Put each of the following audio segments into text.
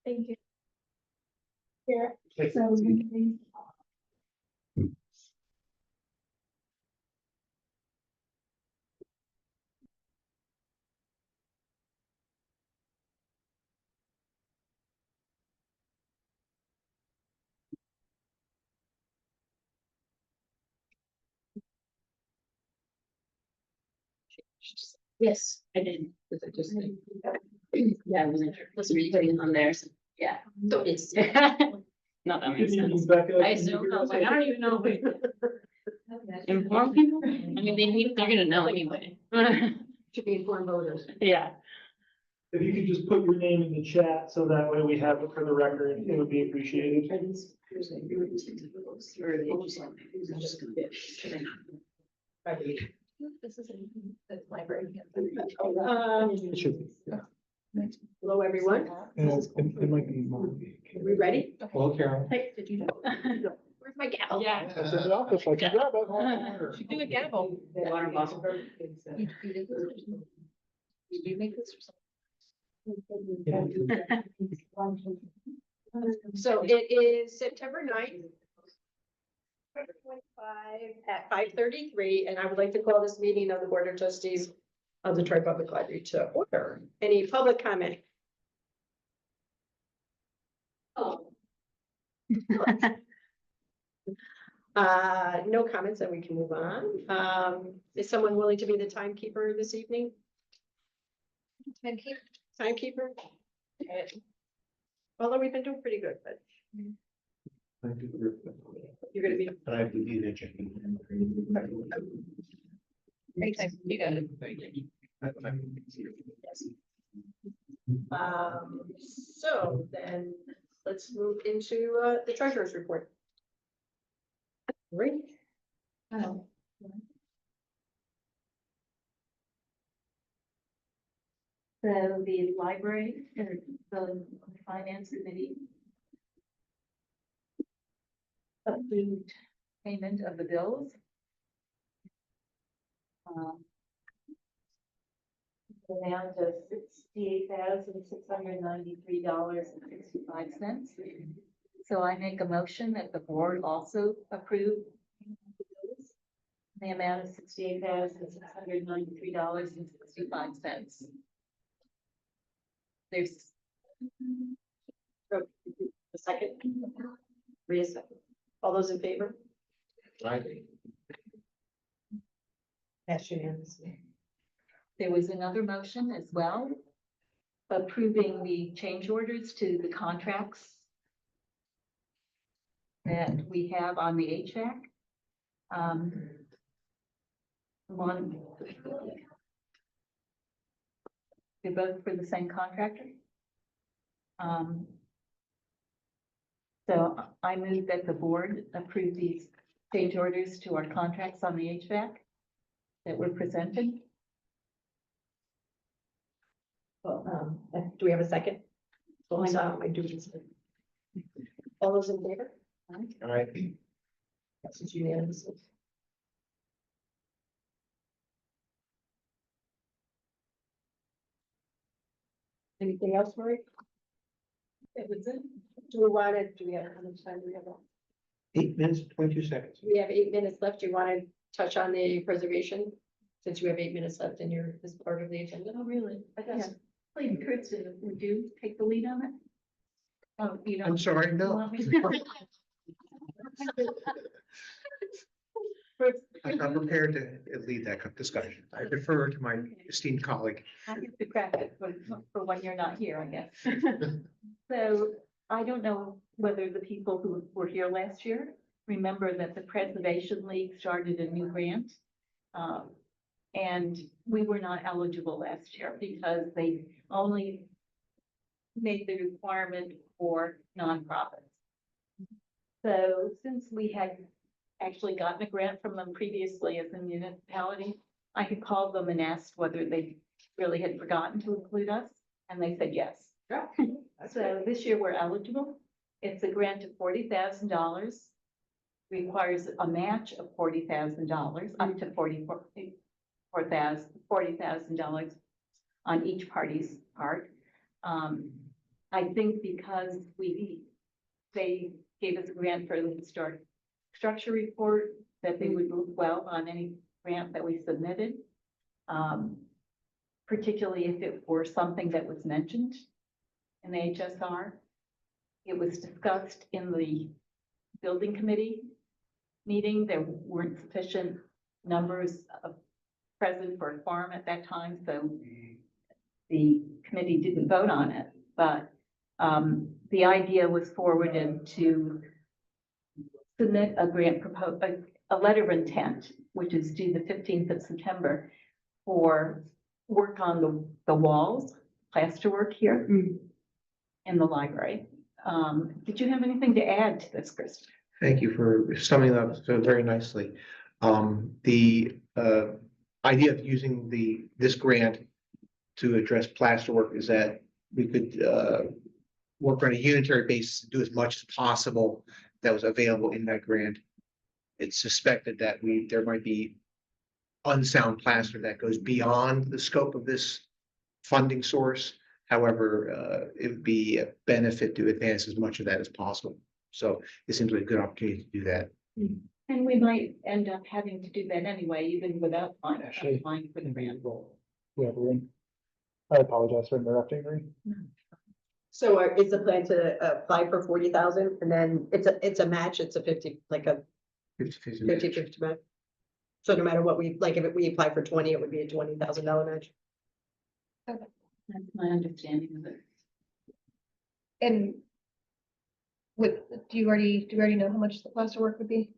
Thank you. Here. So, Yes, I did. Yeah, I wasn't sure. Listen, are you putting it on there? So, yeah. So it's. Not that makes sense. I assume, I was like, I don't even know. If inform people? I mean, they're gonna know anyway. should be informed voters. Yeah. If you could just put your name in the chat, so that way we have it for the record, it would be appreciated. Are these? Or are they just gonna be? This is the library. It should be, yeah. Hello, everyone. It might be. Are we ready? Hello, Carol. Hey, did you know? Where's my gavel? Yeah. That's in the office, I can grab it. Should do a gavel. Water bottle. Did you make this or something? So it is September 9th. 2025 at 5:33, and I would like to call this meeting of the Board of Trustees of the Troy Public Library to order. Any public comment? Oh. No comments, and we can move on. Is someone willing to be the timekeeper this evening? Timekeeper? Okay. Although we've been doing pretty good, but you're gonna be. I have to be the chicken. Anytime, you got it. So then let's move into the treasurer's report. Great. So the library, or the finance committee approved payment of the bills. The amount of $68,693.65. So I make a motion that the board also approve the bills. The amount of $68,693.65. There's A second. Rhea, second. All those in favor? That's unanimous. There was another motion as well, approving the change orders to the contracts that we have on the HVAC. One, they're both for the same contractor. So I move that the board approve these change orders to our contracts on the HVAC that were presented. Well, do we have a second? Why not? I do. All those in favor? All right. That's unanimous. Anything else, Marie? That was it. Do we want to, do we have, how much time do we have? 8 minutes, 22 seconds. We have 8 minutes left. Do you want to touch on the preservation? Since you have 8 minutes left in your, as part of the agenda. Oh, really? I Yes. guess, Lady Kristen, would you take the lead on it? Oh, you know. I'm sorry, You no. want me to- I'm not prepared to lead that discussion. I defer to my esteemed colleague. I have to crack it for when you're not here, I guess. So I don't know whether the people who were here last year remember that the Preservation League started a new grant. And we were not eligible last year because they only made the requirement for nonprofits. So since we had actually gotten a grant from them previously as a municipality, I had called them and asked whether they really had forgotten to include us, and they said yes. Yeah. So this year we're eligible. It's a grant of $40,000. Requires a match of $40,000, up to $40,000 on each party's part. I think because they gave us a grant for the historic structure report, that they would look well on any grant that we submitted. Particularly if it were something that was mentioned in the HSR. It was discussed in the building committee meeting. There weren't sufficient numbers of present for a quorum at that time, so the committee didn't vote on it. But the idea was forwarded to submit a grant a letter of intent, which is due the 15th of September, for work on the walls, plaster work here in the library. Did you have anything to add to this, Chris? Thank you for summing that up so very nicely. The idea of using this grant to address plaster work is that we could work on a unitary basis and do as much as possible that was available in that grant. It's suspected that there might be unsound plaster that goes beyond the scope of this funding source. However, it would be a benefit to advance as much of that as possible. So it seems like a good opportunity to do that. And we might end up having to do that anyway, even without Actually, applying for the grant. We have a link. I apologize for interrupting, Marie. So is the plan to apply for 40,000 and then it's a match, it's a 50, like a 50-50 50 match. match? So no matter what if we apply for 20, it would be a $20,000 match. That's my understanding of it. And do you already know how much the plaster work would be?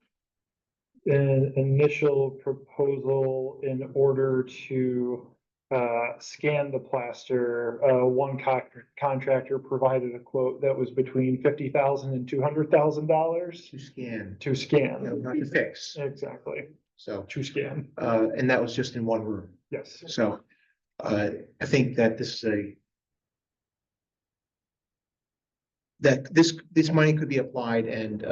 An initial proposal in order to scan the plaster, one contractor provided a quote that was between $50,000 and $200,000 To scan, to scan. not to fix. Exactly, So, to scan, and that was just in one room. yes. So, I think that this money could be applied and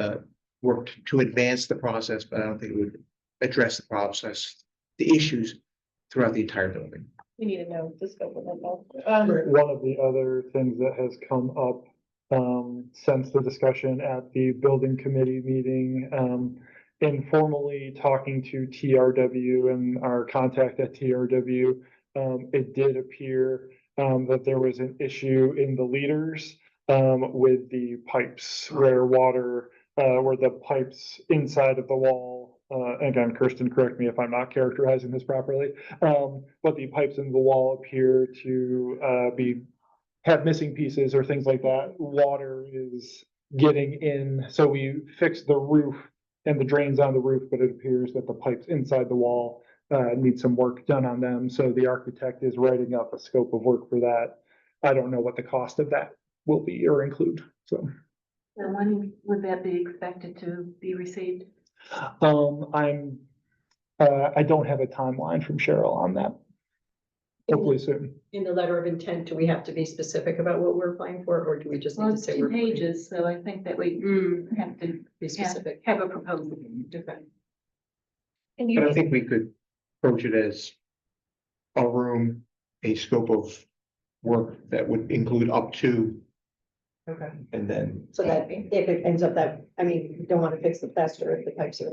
worked to advance the process, but I don't think it would address the process, the issues throughout the entire building. We need to know the scope of it. One of the other things that has come up since the discussion at the building committee meeting, informally talking to TRW and our contact at TRW, it did appear that there was an issue in the leaders with the pipes where the pipes inside of the wall. Again, Kirsten, correct me if I'm not characterizing this properly. But the pipes in the wall appear to have missing pieces or things like that. Water is getting in, so we fixed the roof and the drains on the roof, but it appears that the pipes inside the wall need some work done on them. So the architect is writing up a scope of work for that. I don't know what the cost of that will be or include, so. And when would that be expected to be received? I don't have a timeline from Cheryl on that. Hopefully soon. In the letter of intent, do we have to be specific about what we're applying for, or do we just need Well, to it's say 2 we're pages, so I think that we have to be specific? have a proposal. Okay. And But I you, think we could approach it as a room, a scope of work that would include up to, Okay. and then So that if it ends up that, I mean, you don't want to fix the plaster if the pipes are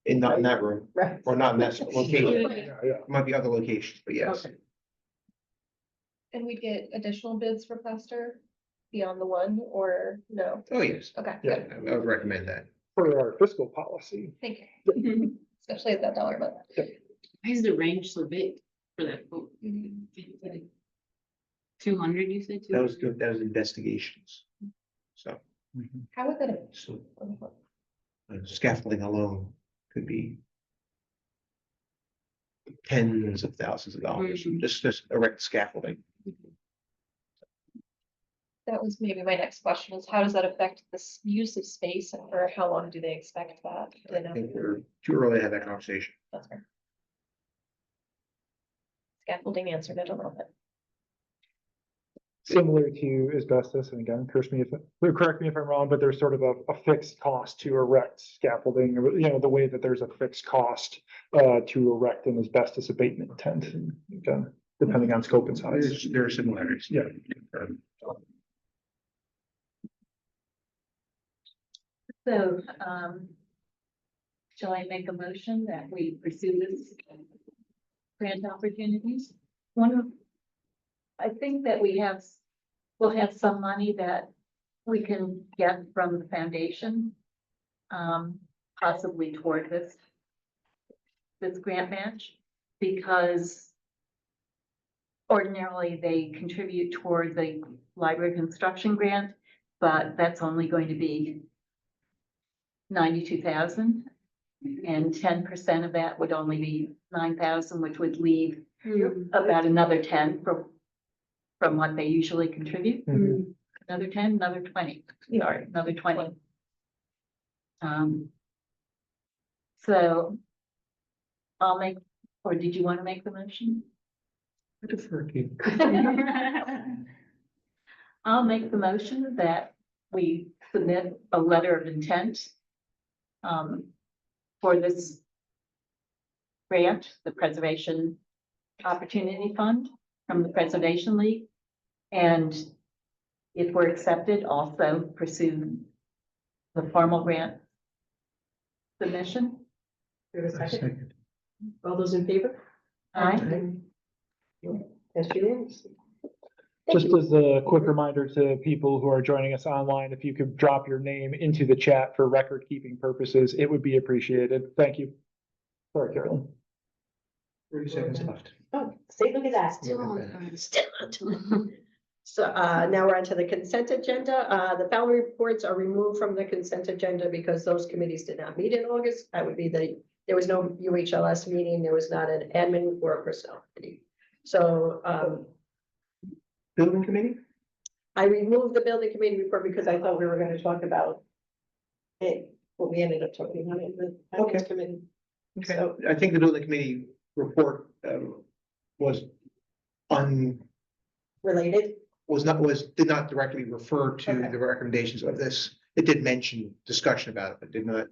in. not in that room, Right. or not in that location. Yeah. Might be other locations, but yes. Okay. and we get additional bids for plaster beyond the one, or no? Oh, yes. Okay, Yeah. good. I would recommend that. For our fiscal policy. Thank you. Especially at that dollar amount. Why is the range so big for that quote? 200, you said? That was 200? good. That was investigations. So, How would that? so scaffolding alone could be tens of thousands of dollars, Mhm. just erect scaffolding. That was maybe my next question is how does that affect this use of space and for how long do they expect that? Do they I know? think we're too early to have that conversation. That's fair. Scaffolding answered it a little bit. Similar to asbestos, and again, correct me if I'm wrong, but there's sort of a fixed cost to erect scaffolding, you know, the way that there's a fixed cost to erect an asbestos abatement tent, and again, depending on scope and size. There are similarities. Yeah. So, shall I make a motion that we pursue this grant opportunities? I think that we'll have some money that we can get from the foundation, possibly toward this grant match, because ordinarily they contribute toward the library construction grant, but that's only going to be 92,000. And 10% of that would only be 9,000, which would leave about another 10 from what they usually contribute. Mhm. Another 10, another 20, sorry, another 20. So I'll make, or did you want to make the motion? I defer to you. I'll make the motion that we submit a letter of intent for this grant, the Preservation Opportunity Fund from the Preservation League. And if we're accepted, also pursue the formal grant submission. Do we have a second? Second. All those in favor? Aye. Yes, unanimous. Just as a quick reminder to people who are joining us online, if you could drop your name into the chat for record keeping purposes, it would be appreciated. Thank you. Sorry, Carolyn. 30 seconds left. Oh, see, look at that. Still on time. So now we're on to the consent agenda. The following reports are removed from the consent agenda because those committees did not meet in August. That would be there was no UHLS meeting, there was not an admin or a personnel committee. So Building committee? I removed the building committee report because I thought we were gonna talk about it, but we ended up talking about it in the Okay. finance committee. Okay, So- I think the building committee report was Related, did not directly refer to Okay. the recommendations of this. It did mention discussion about it, but did not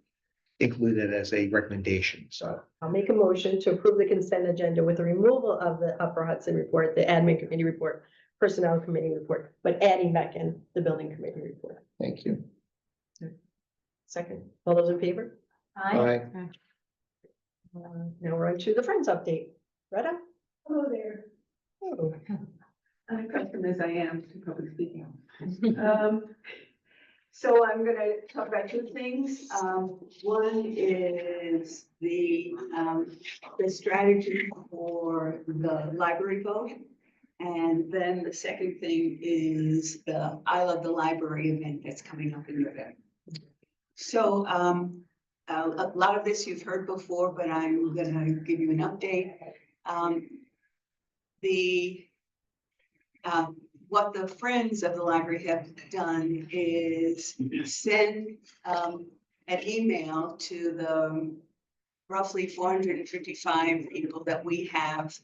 include it as a recommendation, so. I'll make a motion to approve the consent agenda with the removal of the Upper Hudson report, the admin committee report, personnel committee report, but adding back in the building committee report. Thank you. Second, all those in favor? Aye. Now we're on to the Friends update. Retta? Hello there. Oh, Accustomed as I am to public speaking. So I'm gonna talk about two things. One is the strategy for the library vote. And then the second thing is the I Love the Library event that's coming up in November. So a lot of this you've heard before, but I'm gonna give you an update. What the Friends of the Library have done is send an email to the roughly 455 people that we have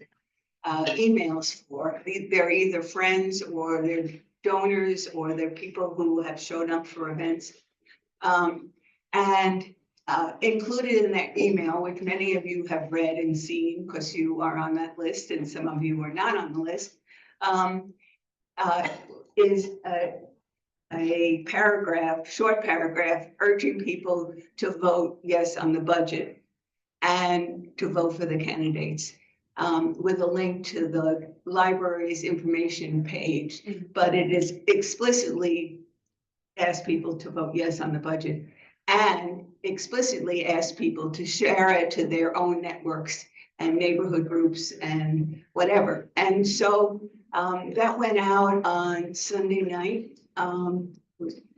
emails for. They're either friends or they're donors or they're people who have shown up for events. And included in that email, which many of you have read and seen because you are on that list and some of you are not on the list, is a paragraph, short paragraph, urging people to vote yes on the budget and to vote for the candidates, with a link to the library's information page. But it is explicitly asked people to vote yes on the budget and explicitly asked people to share it to their own networks and neighborhood groups and whatever. And so that went out on Sunday night,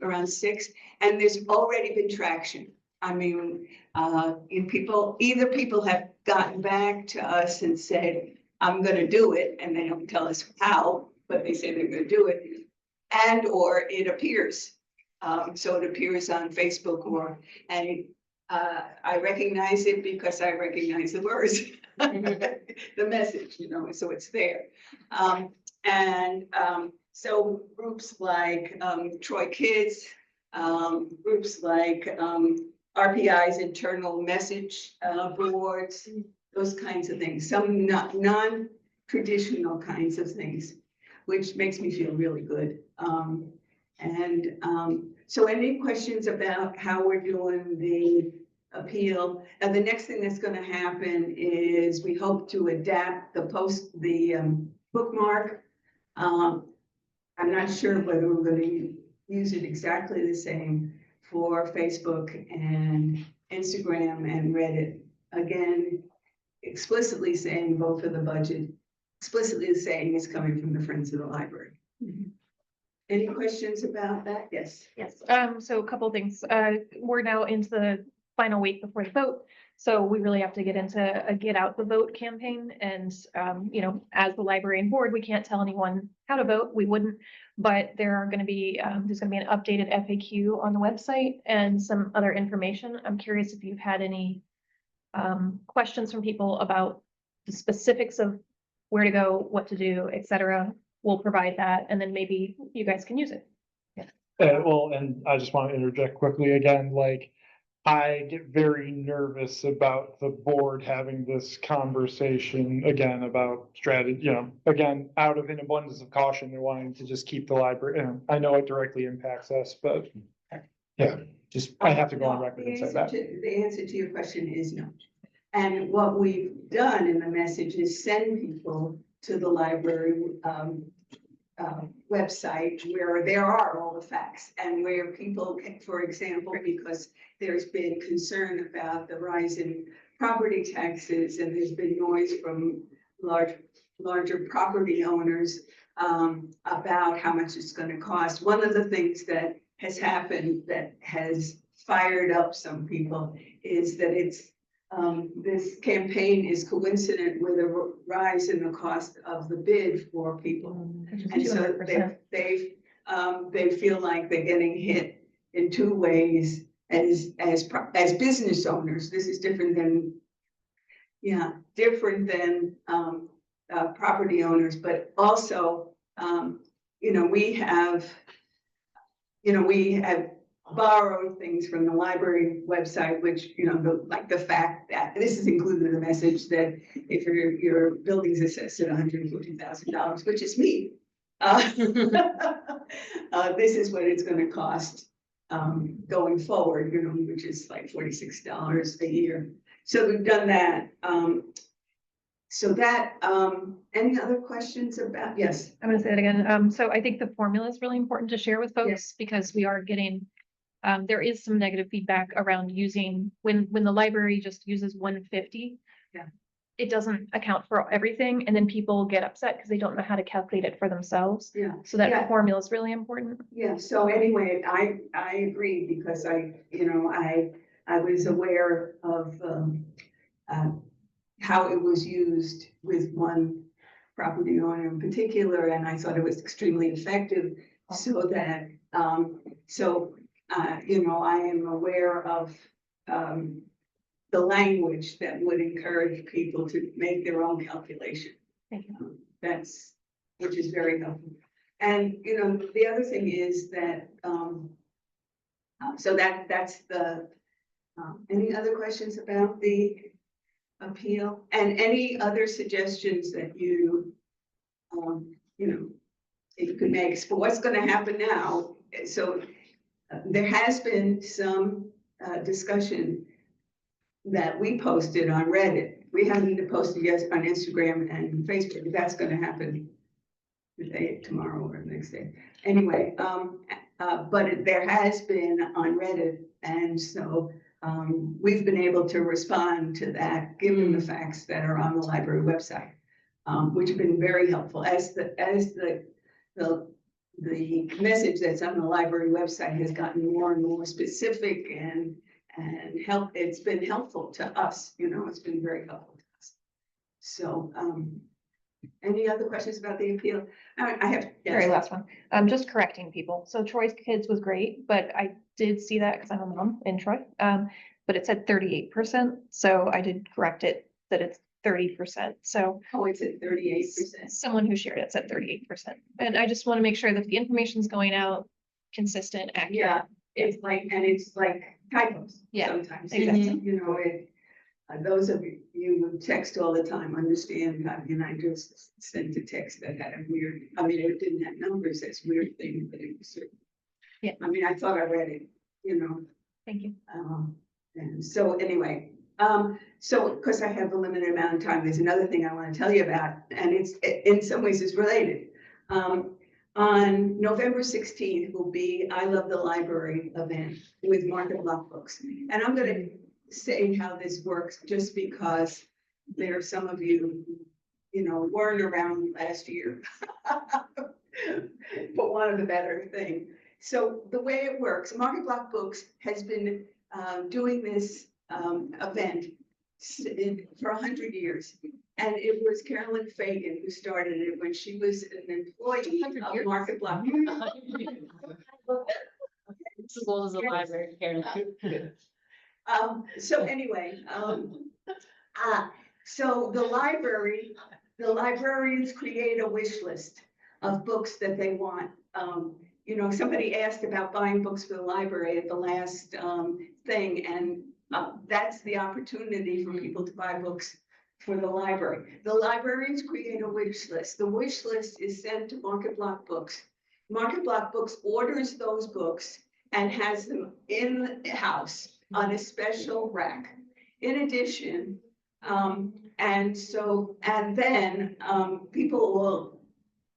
around 6, and there's already been traction. I mean, either people have gotten back to us and said, I'm gonna do it, and they don't tell us how, but they say they're gonna do it, and or it appears. So it appears on Facebook and I recognize it because I recognize the words, the message, so it's there. So groups like Troy Kids, groups like RPI's internal message boards, those kinds of things, some non-traditional kinds of things, which makes me feel really good. And so any questions about how we're doing the appeal? And the next thing that's gonna happen is we hope to adapt the bookmark. I'm not sure whether we're gonna use it exactly the same for Facebook and Instagram and Reddit. Again, explicitly saying vote for the budget, explicitly saying it's coming from the Friends of the Library. Any questions about that? Yes. Yes, so a couple of things. We're now into the final week before the vote. So we really have to get into a get out the vote campaign. And, you know, as the librarian board, we can't tell anyone how to vote. We wouldn't. But there are going to be, there's going to be an updated FAQ on the website and some other information. I'm curious if you've had any questions from people about the specifics of where to go, what to do, et cetera. We'll provide that, and then maybe you guys can use it. Well, and I just want to interject quickly again, like, I get very nervous about the board having this conversation again about strategy, you know, again, out of an abundance of caution, they're wanting to just keep the library, and I know it directly impacts us, but yeah, just, I have to go on No, record the and say answer that. The answer to your question is no. And what we've done in the message is send people to the library website where there are all the facts and where people, for example, because there's been concern about the rise in property taxes and there's been noise from larger property owners about how much it's going to cost. One of the things that has happened that has fired up some people is that this campaign is coincident with a rise in the cost of the bid for people. And so they feel like they're getting hit in two ways as business owners. This is different than property owners, but also, we have borrowed things from the library website, which, like the fact that this is included in the message that if your building's assessed at $140,000, which is me, this is what it's going to cost going forward, which is like $46 a year. So we've done that. Any other questions about? Yes. I'm gonna say it again. So I think the formula is really important to share with folks because we are getting, there is some negative feedback around using, when the library just uses 150. Yeah. It doesn't account for everything, and then people get upset because they don't know how to calculate it for themselves. Yeah. So that Yeah. formula is really important. Yeah, so anyway, I agree because I was aware of how it was used with one property owner in particular, and I thought it was extremely effective. So that, I am aware of the language that would encourage people to make their own calculation. Thank you. Which is very helpful. And, the other thing is that, so that's any other questions about the appeal? And any other suggestions that you could make for what's gonna happen now? So there has been some discussion that we posted on Reddit. We haven't posted yet on Instagram and Facebook. That's gonna happen today, tomorrow, or the next day. Anyway, but there has been on Reddit, and so we've been able to respond to that, given the facts that are on the library website, which have been very helpful. As the message that's on the library website has gotten more and more specific and it's been helpful to us. It's been very helpful to us. So. Any other questions about the appeal? I have. Yes. Very last one. Just correcting people. So Troy's kids was great, but I did see that because I'm a mom in Troy. But it said 38%. So I did correct it that it's 30%. So It's at 38%. someone who shared it said 38%. And I just want to make sure that the information's going out consistent, accurate. Yeah, it's like typos. Yeah, Sometimes, exactly. Those of you who text all the time understand. I just sent a text that had a weird. It didn't have numbers. That's weird thing, but it was Yeah. I mean, I thought I read it, you know. Thank you. And so anyway, so because I have a limited amount of time, there's another thing I want to tell you about, and it's in some ways is related. On November 16th will be I Love the Library event with Market Block Books. And I'm going to say how this works just because there are some of you, you know, weren't around last year. For want of a better thing. So the way it works, Market Block Books has been doing this event for 100 years. And it was Carolyn Fagan who started it when she was an employee of Market Block. This is old as a library, Carolyn. So anyway, so the librarians create a wish list of books that they want. You know, somebody asked about buying books for the library at the last thing, and that's the opportunity for people to buy books for the library. The librarians create a wish list. The wish list is sent to Market Block Books. Market Block Books orders those books and has them in the house on a special rack. In addition, and then people will,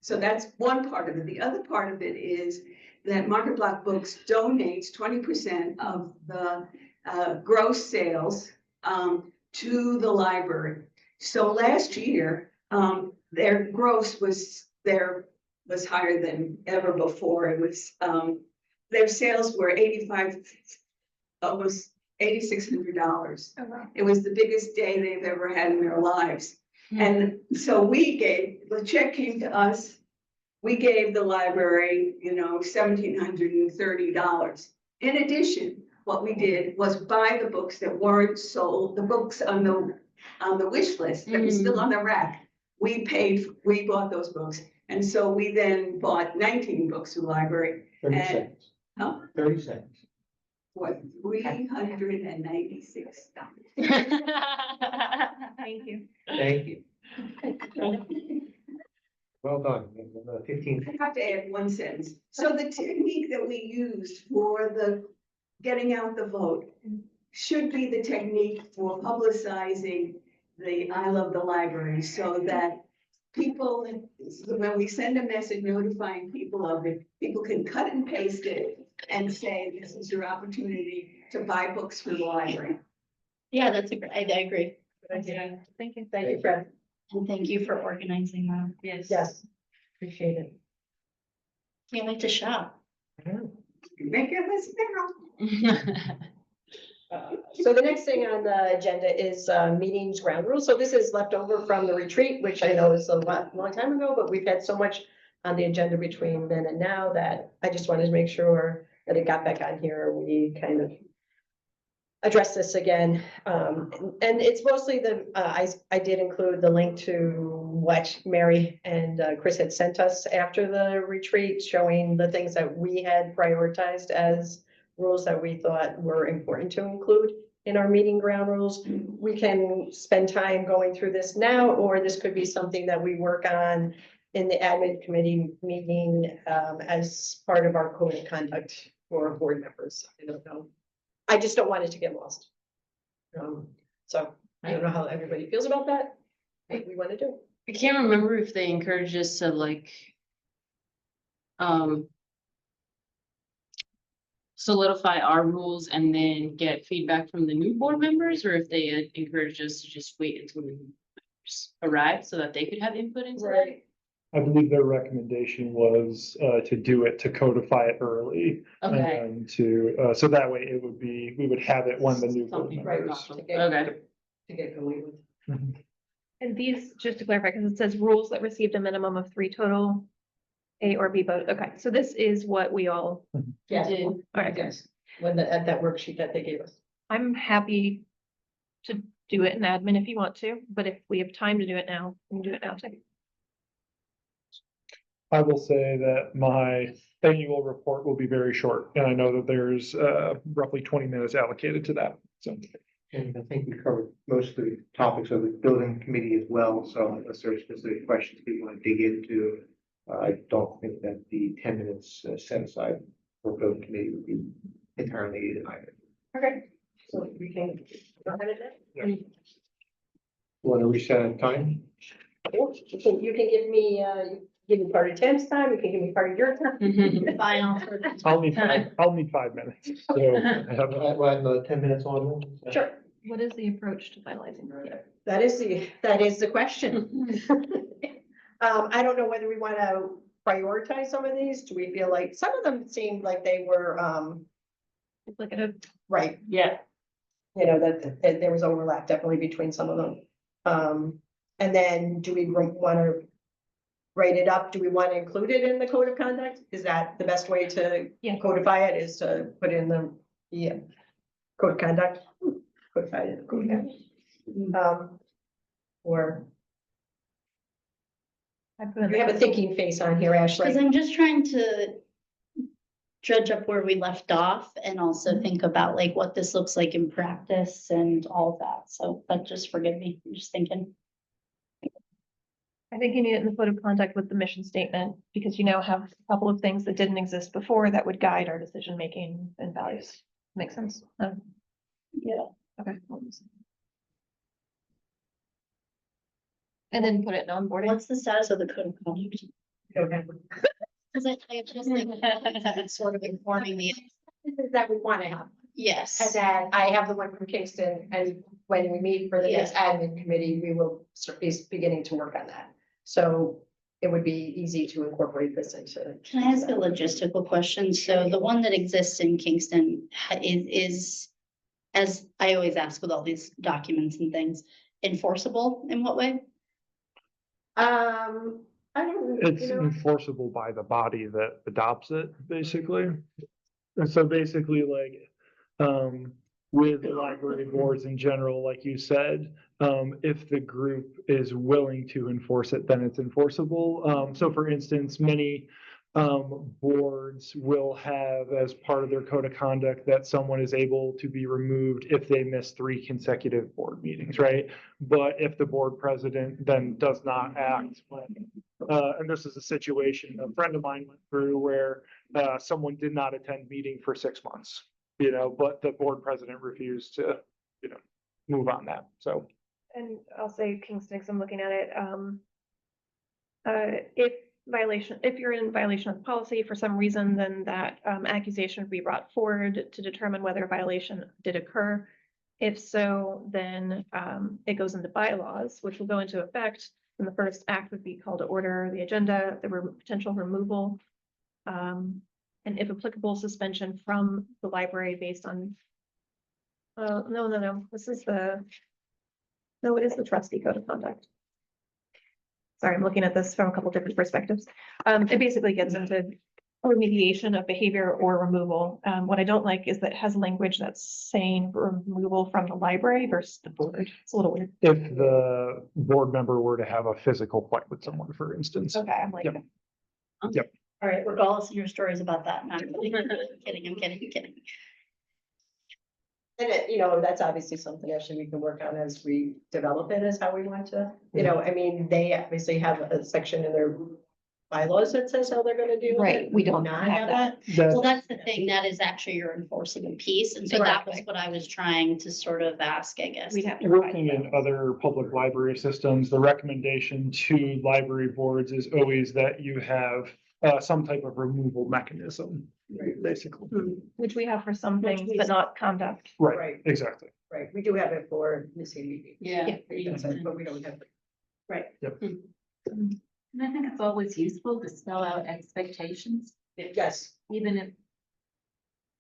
so that's one part of it. The other part of it is that Market Block Books donates 20% of the gross sales to the library. So last year, their gross was higher than ever before. It was their sales were almost $8,600. Oh, wow. It was the biggest day they've ever had in their lives. And so the check came to us. We gave the library, you know, $1,730. In addition, what we did was buy the books that weren't sold, the books on the wish list that was still on the rack. We bought those books. And so we then bought 19 books for the library. 30 And- seconds. Huh? 30 seconds. What, $396? Thank you. Thank you. Well done. 15. I have to add one sentence. So the technique that we used for the getting out the vote should be the technique for publicizing the I Love the Library, so that people, when we send a message notifying people of it, people can cut and paste it and say, this is your opportunity to buy books for the library. Yeah, that's a great, I agree. Thank you. Thank you, Fred. And thank you for organizing that. Yes, appreciate it. Can't wait to shop. Make your list now. So the next thing on the agenda is meetings ground rules. So this is left over from the retreat, which I know is a long time ago, but we've had so much on the agenda between then and now that I just wanted to make sure that it got back on here. We kind of address this again. And it's mostly I did include the link to what Mary and Chris had sent us after the retreat, showing the things that we had prioritized as rules that we thought were important to include in our meeting ground rules. We can spend time going through this now, or this could be something that we work on in the admin committee meeting as part of our code of conduct for board members. I don't know. I just don't want it to get lost. So I don't know how everybody feels about that. What we want to do. I can't remember if they encourage us to like solidify our rules and then get feedback from the new board members, or if they encourage us to just wait until the new members arrive so that they could have input into that. I believe their recommendation was to do it, to codify it early. Okay. And so that way it would be, we would have it when the new board Something Right. members. Okay. To get going with. Mhm. And these, just to clarify, because it says rules that received a minimum of 3 total A or B votes. Okay, so this is what we all Yes, did. All right, yes, when at that worksheet that they gave us. I'm happy to do it in admin if you want to, but if we have time to do it now, we can do it now too. I will say that my annual report will be very short, and I know that there's roughly 20 minutes allocated to that, so. And I think we covered most of the topics of the building committee as well, so unless there are specific questions people want to dig into, I don't think that the 10 minutes set aside for building committee would be entirely divided. Okay, so we can go ahead and do Want to reset a time? you can give me, give me part of Tim's time, you can give me part of your time. Final. I'll need 5 minutes. So I have, Well, 10 minutes on. Sure, What is the approach to finalizing? that is the question. I don't know whether we want to prioritize some of these. Do we feel like, some of them seemed like they were, Duplicative. right, Yeah. you know, that there was overlap definitely between some of them. And then do we want to write it up? Do we want to include it in the code of conduct? Is that the best way to Yeah. codify it, is to put in the, code of conduct? Codify it, code of conduct. Or I put in you have a thinking face on here, Because Ashley. I'm just trying to judge up where we left off and also think about like what this looks like in practice and all of that. So, but just forgive me, I'm just thinking. I think you need it in the code of conduct with the mission statement, because you now have a couple of things that didn't exist before that would guide our decision making and values. Makes sense? Yeah. Okay. And then put it in onboarding. What's the status of the code of conduct? Okay. Because I just think it's sort of informing me. That we want to have. And Yes. then I have the one from Kingston, and when we meet for the next admin committee, we will be beginning to work on that. So it would be easy to incorporate this into. Can I ask a logistical question? So the one that exists in Kingston is, as I always ask with all these documents and things, enforceable in what way? I don't, it's you know, enforceable by the body that adopts it, basically. And so basically like, with library boards in general, like you said, if the group is willing to enforce it, then it's enforceable. So for instance, many boards will have as part of their code of conduct that someone is able to be removed if they miss 3 consecutive board meetings, right? But if the board president then does not act, and this is a situation a friend of mine went through where someone did not attend meeting for 6 months, you know, but the board president refused to, you know, move on that. So And I'll say Kingston, because I'm looking at it, if you're in violation of the policy for some reason, then that accusation would be brought forward to determine whether a violation did occur. If so, then it goes into bylaws, which will go into effect. And the first act would be call to order the agenda, the potential removal. And if applicable, suspension from the library based on. No, this is no, it is the trustee code of conduct. Sorry, I'm looking at this from a couple different perspectives. It basically gets into remediation of behavior or removal. What I don't like is that it has language that's saying removal from the library versus the board. It's a little weird. if the board member were to have a physical fight with someone, for instance. Okay, I'm like, Yep. All right, regardless of your stories about that. No, I'm kidding, I'm kidding. and it, you know, that's obviously something actually we can work on as we develop it, is how we want to, you know, I mean, they obviously have a section in their bylaws that says how they're gonna do it. Right, we don't not have that. Well, that's the thing, that is actually your enforceable piece, and so that was what I was trying to sort of ask, I guess. We'd have to. provide Working in those. other public library systems, the recommendation to library boards is always that you have some type of removal mechanism, basically. Which we have for some Which things, we- but not conduct. Right, Right. exactly. Right, we do have it for missing meetings. Yeah. But we don't have. Right. And I think it's always useful to spell out expectations, Yes, even if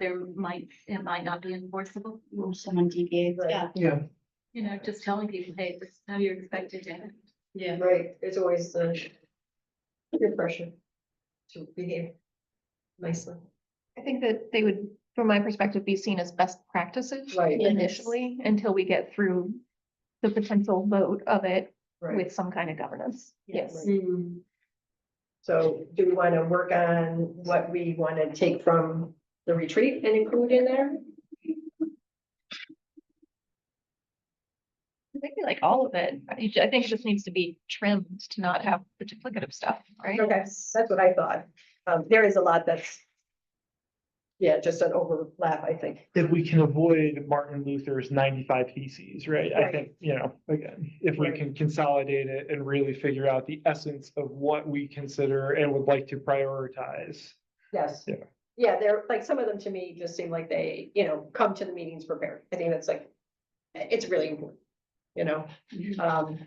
it might not be enforceable. Or someone deviates, Right. yeah. Yeah. You know, just telling people, hey, this is how you're expected to act. Yeah. right, there's always the peer pressure to behave nicely. I think that they would, from my perspective, be seen as best practices Right. initially, until we get through the potential vote of it Right. with some kind of governance. Yes. So do we want to work on what we want to take from the retreat and include in there? I think we like all of it. I think it just needs to be trimmed to not have the duplicative stuff, right? Okay, that's what I thought. There is a lot that's Yeah, just an overlap, I think. if we can avoid Martin Luther's 95 theses, right? I Right. think, you know, again, if we Right. can consolidate it and really figure out the essence of what we consider and would like to prioritize. Yes. Yeah. Yeah, they're like, some of them to me just seem like they, come to the meetings prepared. I think that's like, it's really important, Um,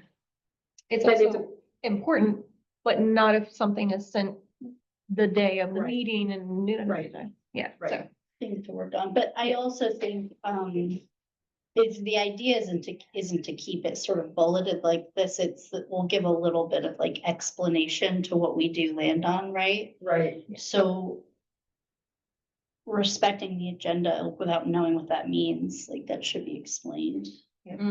It's but it's also important, but not if something is sent the day of the Right. meeting and. Right. Yeah. Right. So. Things to work on, but I also think, it's, the idea isn't to keep it sort of bulleted like this, it's that we'll give a little bit of like explanation to what we do land on, right? right, So respecting the agenda without knowing what that means, like that should be explained.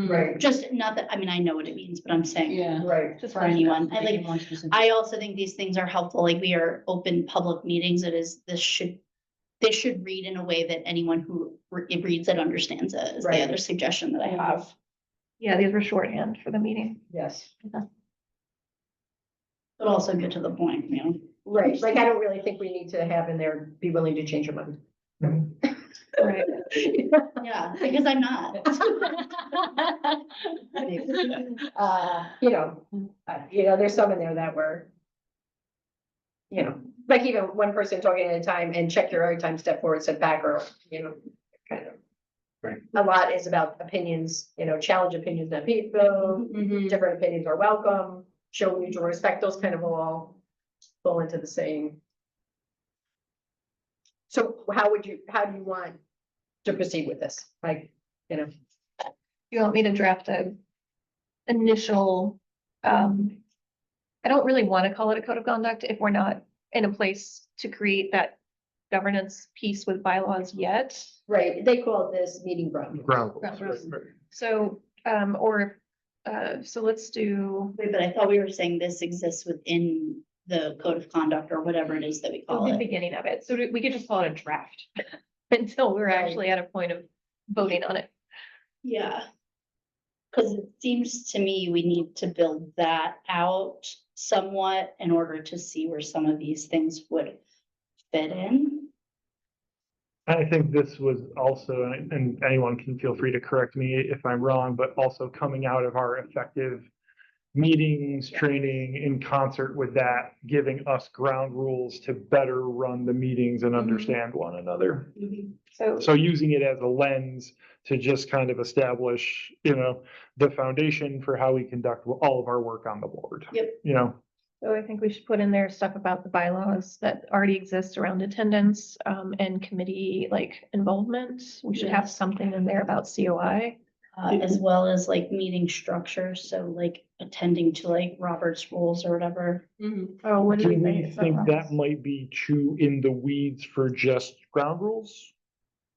right, Just not that, I mean, I know what it means, but I'm saying Yeah. right. just for anyone, I Make it like, more specific. I also think these things are helpful, like we are open public meetings, this should read in a way that anyone who reads it understands it, is the Right. other suggestion that I have. Yeah, these were shorthand for the meeting. Yes, But also get to the point, you know? right. Like, I don't really think we need to have in there, be willing to change your mind. Right. Yeah, because I'm not. There's some in there that were, like even one person talking at a time and check your every time, step forward, step back, or, kind of. Right. A lot is about opinions, challenge opinions that people, Mhm. different opinions are welcome, show mutual respect, those kind of all fall into the same. So how do you want to proceed with this? Like, You want me to draft a initial, I don't really want to call it a code of conduct if we're not in a place to create that governance piece with bylaws yet. right, they call this meeting ground. Ground. Ground rules, rules. right. So, so let's do, Wait, but I thought we were saying this exists within the code of conduct or whatever it is that we call the it. beginning of it. So we could just call it a draft until we're Right. actually at a point of voting on it. Yeah. Cause it seems to me we need to build that out somewhat in order to see where some of these things would fit in. I think this was also, and anyone can feel free to correct me if I'm wrong, but also coming out of our effective meetings, training in concert with that, giving us ground rules to better run the meetings and understand one another. So using it as a lens to just kind of establish, the foundation for how we conduct all of our work on the board. Yep. So I think we should put in there stuff about the bylaws that already exist around attendance, and committee involvement. We should have something in there about COI. As well as like meeting structure, so like attending to like Robert's rules or whatever. Oh, what Do do we we think? think that might be too in the weeds for just ground rules?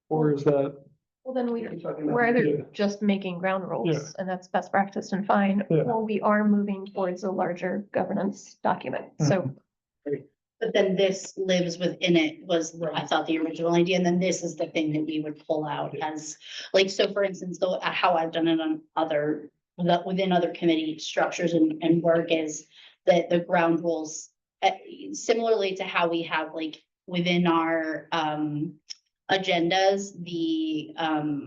Or is that? Well, then Yeah. we're either just making ground rules and that's best practice and fine, Yeah. or we are moving towards a larger governance document. So But then this lives within it was, I thought, the original idea, and then this is the thing that we would pull out as, like, so for instance, though, how I've done it on within other committee structures and work is that the ground rules, similarly to how we have like within our agendas, the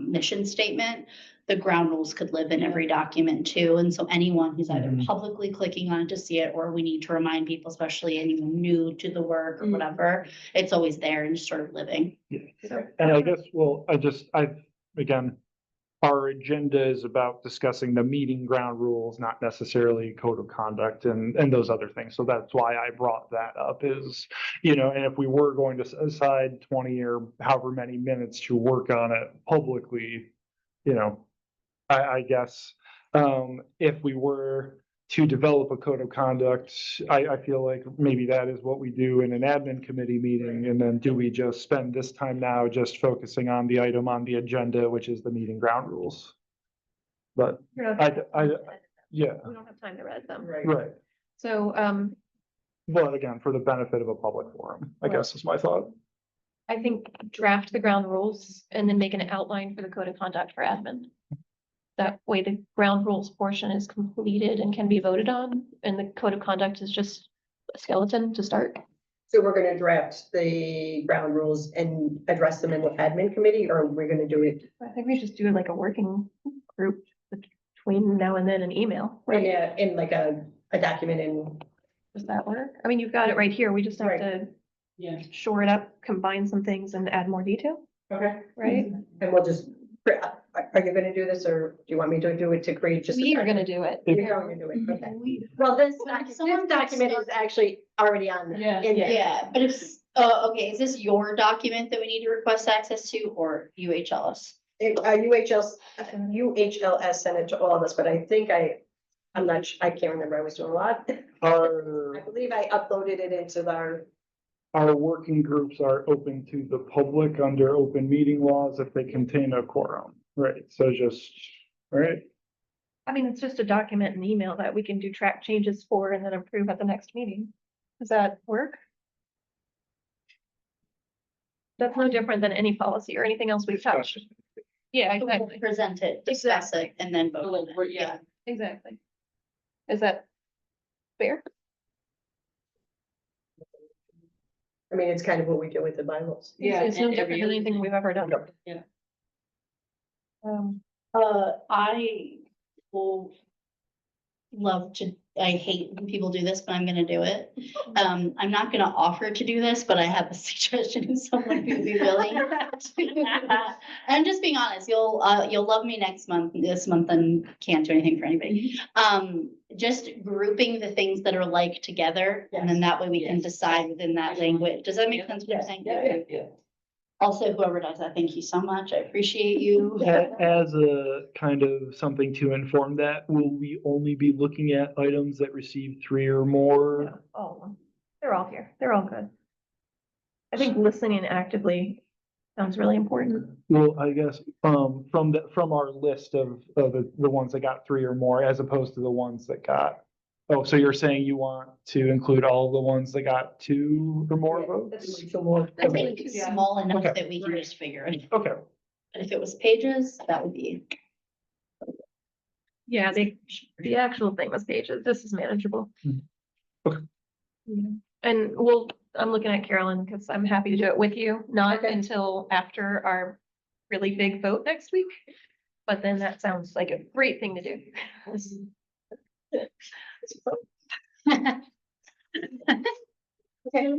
mission statement, the ground rules could live in every document too. And so anyone who's either Mhm. publicly clicking on it to see it, or we need to remind people, especially anyone new to the work or whatever, it's always there and just sort of living. And I guess, well, again, our agenda is about discussing the meeting ground rules, not necessarily code of conduct and those other things. So that's why I brought that up is, and if we were going to set aside 20 or however many minutes to work on it publicly, I guess, if we were to develop a code of conduct, I feel like maybe that is what we do in an admin committee meeting. And then do we just spend this time now just focusing on the item on the agenda, which is the meeting ground rules? But we don't yeah, have time to read them. right. So, But again, for the benefit of a public forum, I guess is my thought. I think draft the ground rules and then make an outline for the code of conduct for admin. That way the ground rules portion is completed and can be voted on, and the code of conduct is just a skeleton to start. So we're gonna draft the ground rules and address them in the admin committee, or we're gonna do it I think we just do like a working group between now and then an email, right? in like a document in, Does that work? I mean, you've got it right here. We just have Right. to Yeah. shore it up, combine some things and add more detail, okay, right? and we'll just, are you gonna do this, or do you want me to do it to create just? We are gonna do it. You're going to do it, okay. We- Well, this, Well, this someone document is actually already on. Yeah. in there. Yeah, but if, okay, is this your document that we need to request access to or UHLS? UHLS sent it to all of us, but I think I'm not, I can't remember, I was doing a lot. I Our, believe I uploaded it into our working groups are open to the public under open meeting laws if they contain a quorum, right? So just, right? I mean, it's just a document and email that we can do track changes for and then approve at the next meeting. Does that work? That's no different than any policy or anything else we've touched. Yeah, So we'll exactly, present it, discuss it, and then vote. on it. Yeah. exactly. Is that fair? I mean, it's kind of what we do with the bylaws. Yeah, It's no and different every than other anything thing. we've ever done. Yeah. I will love to, I hate when people do this, but I'm gonna do it. I'm not gonna offer to do this, but I have a suggestion if someone would be willing. I'm just being honest, you'll love me this month and can't do anything for anybody. Just grouping the things that are like together, and then that way we can Yes. decide within that language. Does that make Yeah. sense what I'm saying? Yeah. Also, whoever does that, thank you so much. I appreciate you. As a kind of something to inform that, will we only be looking at items that receive 3 or more? Oh, they're all here. They're all good. I think listening actively sounds really important. Well, I guess, from our list of the ones that got 3 or more, as opposed to the ones that got. Oh, so you're saying you want to include all the ones that got 2 or more votes? I think it's Yeah. small enough Okay. that we can just figure it. Okay, But if it was pages, that would be. Yeah, the actual thing was pages. This is manageable. Okay. Yeah. And I'm looking at Carolyn because I'm happy to do it with you, not Okay. until after our really big vote next week. But then that sounds like a great thing to do. Okay.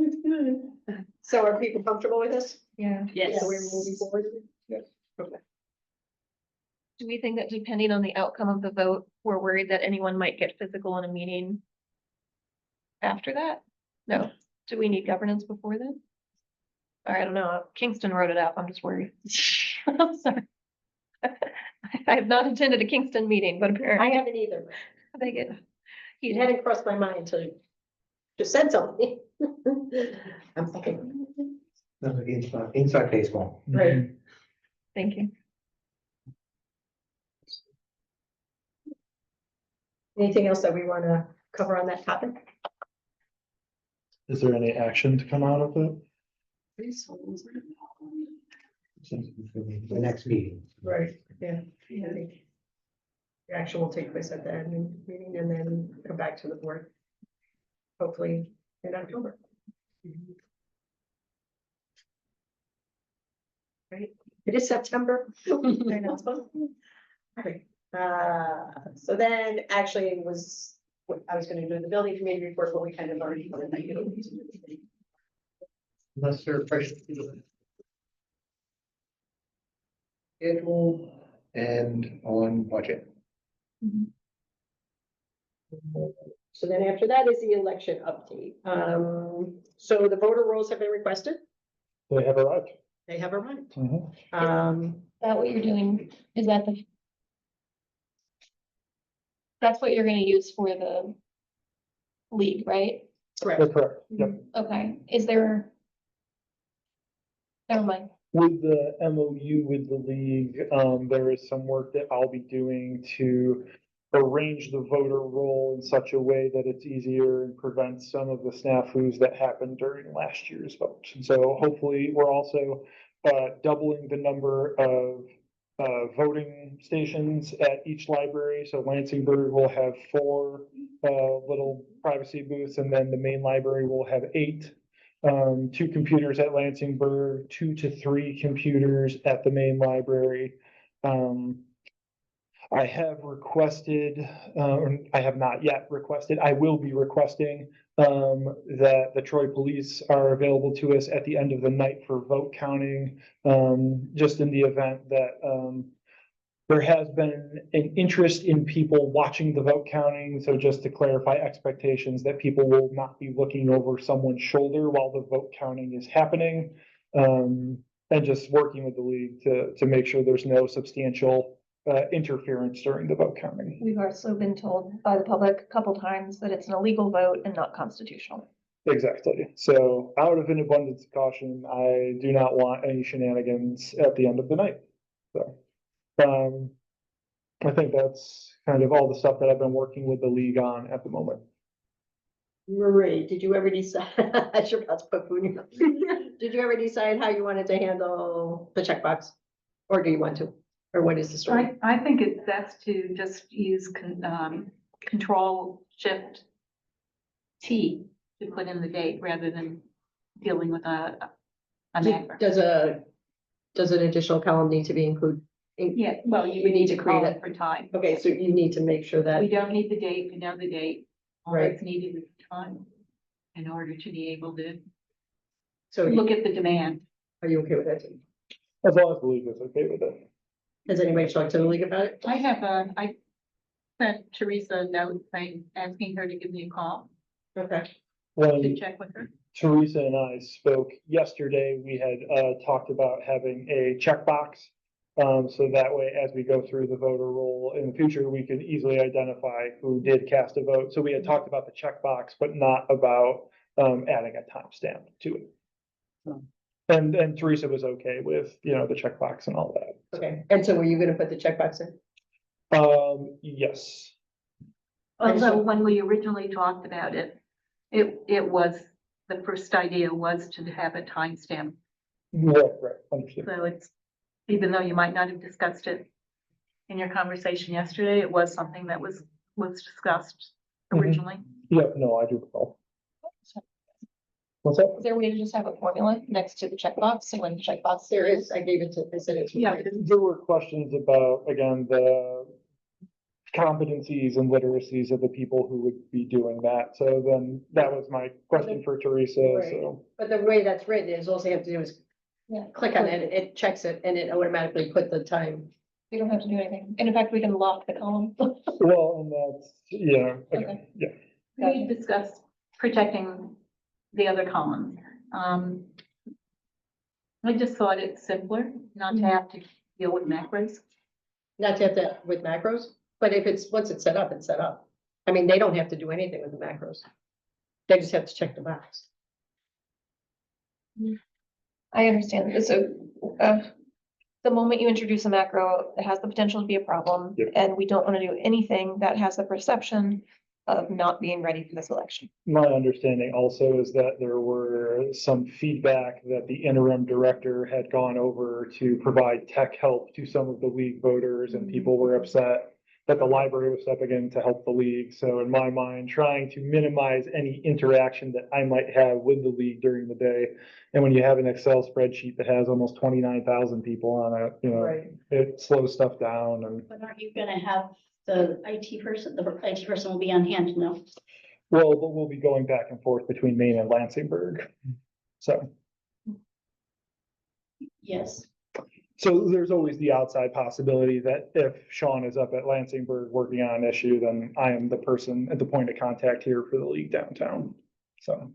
So are people comfortable with this? Yeah. Yes. So we're moving forward? Yes. Okay. Do we think that depending on the outcome of the vote, we're worried that anyone might get physical in a meeting after that? No. Do we need governance before then? I don't know. Kingston wrote it up. I'm just worried. I'm sorry. I have not attended a Kingston meeting, but I apparently haven't either. they get It heated. hadn't crossed my mind to just said something. I'm thinking, Inside baseball. right, Thank you. anything else that we want to cover on that topic? Is there any action to come out of it? The next meeting. Right, yeah. The action will take place at the admin meeting and then come back to the board. Hopefully in October. Right, it is September. I know. Okay, so then actually it was, I was gonna do the building committee report, but we kind of already. covered that. Unless there are questions. Schedule and on budget. So then after that is the election update. So the voter rolls have been requested. They have arrived. They have arrived. Mhm. Is that what you're doing? Is that that's what you're gonna use for the league, right? Correct. That's correct. Yep. Okay, is there? Never mind. With the MOU with the league, there is some work that I'll be doing to arrange the voter roll in such a way that it's easier and prevents some of the snafus that happened during last year's vote. And so hopefully we're also doubling the number of voting stations at each library. So Lansingburg will have 4 little privacy booths, and then the main library will have 8. 2 computers at Lansingburg, 2 to 3 computers at the main library. I have requested, or I have not yet requested, I will be requesting that the Troy Police are available to us at the end of the night for vote counting, just in the event that there has been an interest in people watching the vote counting. So just to clarify expectations that people will not be looking over someone's shoulder while the vote counting is happening. And just working with the league to make sure there's no substantial interference during the vote counting. We've also been told by the public a couple times that it's an illegal vote and not constitutional. Exactly. So out of an abundance of caution, I do not want any shenanigans at the end of the night. So, I think that's kind of all the stuff that I've been working with the league on at the moment. Marie, did you ever decide, I should about to put food in your mouth. Did you ever decide how you wanted to handle the checkbox? Or do you want to? Or what is the story? I think it's best to just use control shift T to put in the date rather than dealing with a macro. Does an additional column need to be included? Yeah, well, you We would need need to to create call it. it for time. Okay, so you need to make sure that, We don't need the date, we know the date. All Right. that's needed is time in order to be able to so look at the demand. are you okay with that? Too? As long as the league is okay with it. Has anybody talked to the league about it? I sent Teresa a note saying, asking her to give me a call Okay, to When check with her. Teresa and I spoke yesterday, we had talked about having a checkbox. So that way, as we go through the voter roll in the future, we can easily identify who did cast a vote. So we had talked about the checkbox, but not about adding a timestamp to it. And Teresa was okay with, the checkbox and all that. okay. And so were you gonna put the checkbox in? Yes, Although when we originally talked about it, it was, the first idea was to have a timestamp. right, understood. So it's, even though you might not have discussed it in your conversation yesterday, it was something that was discussed Mhm. originally. Yep, no, I do recall. What's that? Is there a way to just have a formula next to the checkbox? So when the checkbox There is, I gave it to, I said it to. Yeah. There were questions about, again, the competencies and literacies of the people who would be doing that. So then that was my question for Teresa, Right. so. But the way that's written is all you have to do is Yeah. click on it, it checks it, and it automatically put the time. We don't have to do anything. And in fact, we can lock the column. Well, and that's, Okay. yeah. We discussed protecting the other columns. I just thought it's simpler not to have to deal with macros. Not to have to with macros, but if it's, once it's set up, it's set up. I mean, they don't have to do anything with the macros. They just have to check the box. I understand. So, the moment you introduce a macro, it has the potential to be a problem. Yep. And we don't want to do anything that has the perception of not being ready for this election. My understanding also is that there were some feedback that the interim director had gone over to provide tech help to some of the league voters, and people were upset that the library was stepping in to help the league. So in my mind, trying to minimize any interaction that I might have with the league during the day. And when you have an Excel spreadsheet that has almost 29,000 people on it, Right. it slows stuff down and, But aren't you gonna have the IT person will be on hand, no? well, but we'll be going back and forth between Maine and Lansingburg. So Yes. there's always the outside possibility that if Sean is up at Lansingburg working on an issue, then I am the person at the point of contact here for the league downtown. So.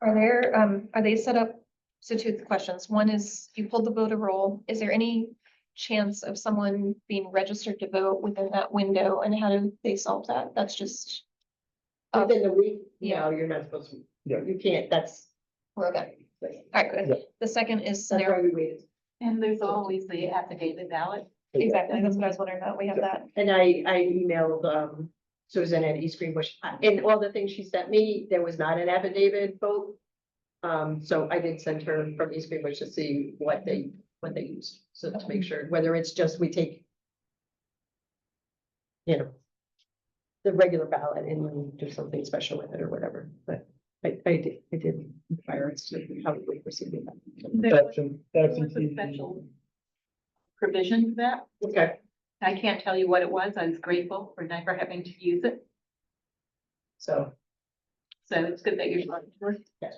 Are they set up? So two questions. One is you pulled the voter roll. Is there any chance of someone being registered to vote within that window, and how do they solve that? That's just. Within the week, Yeah. no, you're not supposed to. Yeah. You can't, that's. We're okay. All right, Yeah. good. The second is That's why scenario. we waited. And there's always the affidavit ballot. Exactly. That's what I was wondering about. We have that. And I emailed, Susan at East Greenbush, and all the things she sent me, there was not an affidavit vote. So I did send her from East Greenbush to see what they use, so to make sure, whether it's just we take. The regular ballot and then do something special with it or whatever, but I did inquire as to how we would proceed with that. There was a Absentee. special provision for that. Okay, I can't tell you what it was. I was grateful for never having to use it. so, So it's good that you're talking to us.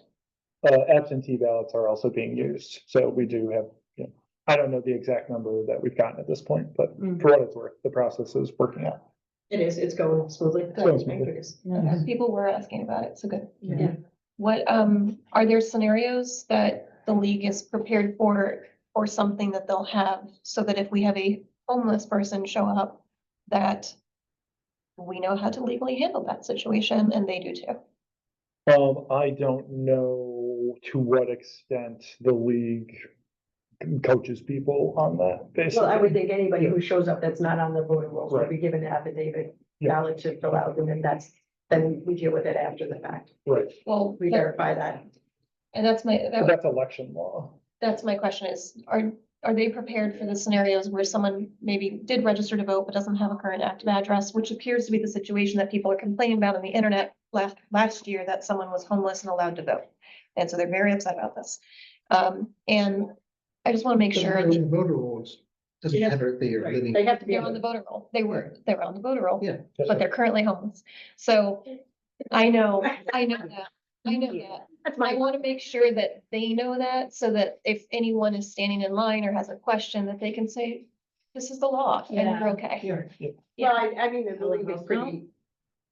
Absentee ballots are also being used, so we do have, you know, I don't know the exact number that we've gotten at this point, but for what it's worth, the process is working out. it's going smoothly. going smoothly. Goodness. People were asking about it, so good. Yeah. What, are there scenarios that the league is prepared for or something that they'll have so that if we have a homeless person show up, that we know how to legally handle that situation and they do too? I don't know to what extent the league coaches people on that basis. Well, I would think anybody who shows up that's not on the voting rolls will Right. be given an affidavit Yeah. ballot to fill out, and then we deal with it after the fact. Right, Well, We verify that. and that's but that's election law. that's my question is, are they prepared for the scenarios where someone maybe did register to vote but doesn't have a current active address, which appears to be the situation that people are complaining about on the internet last year, that someone was homeless and allowed to vote. And so they're very upset about this. And I just want to make sure that Voter rolls, doesn't Yeah. matter if they are Right. living. They have to be they're on the voter roll. They were on the voter roll. Yeah. But they're currently homeless. So I know that. I know that. That's I my, want to make sure that they know that, so that if anyone is standing in line or has a question, that they can say, this is the law and we're okay. well, I mean, the league is pretty,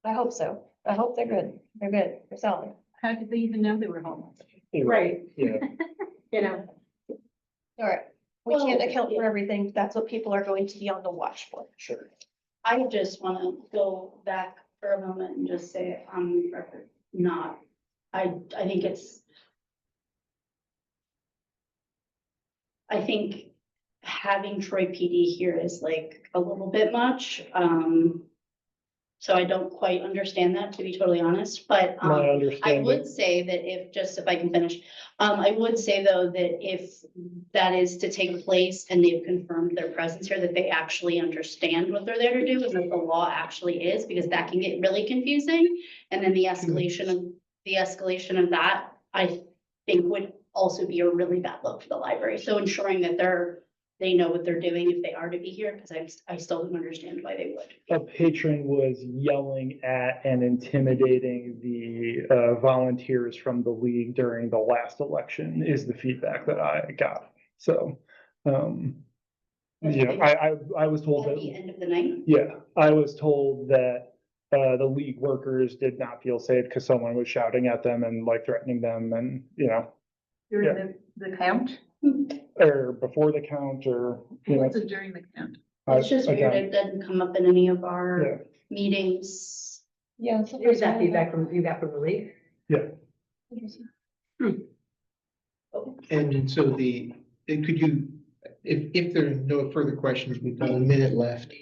I hope so. I hope they're good. They're good. They're solid. How did they even know they were homeless? right, Yeah, you know, All right. We Well, can't account for everything. That's what people are going to be on the watch for. sure. I just wanna go back for a moment and just say on the record, not, I think I think having Troy PD here is like a little bit much, so I don't quite understand that, to be totally honest, but, My I understanding. would say that if I can finish, I would say though that if that is to take place and they've confirmed their presence here, that they actually understand what they're there to do and what the law actually is, because that can get really confusing. And then the escalation of that, I think would also be a really bad look for the library. So ensuring that they know what they're doing if they are to be here, because I still don't understand why they would. A patron was yelling at and intimidating the volunteers from the league during the last election is the feedback that I got. So, yeah, I was told At the that, end of the night. yeah, I was told that the league workers did not feel safe because someone was shouting at them and like threatening them and, you know, During the count? or before the count or, you know. What's it during the count? It's just weird, again, it doesn't come up in any of Yeah. our meetings. Yeah. is that feedback you got from the league? And so could you, if there are no further questions, we've got a minute left.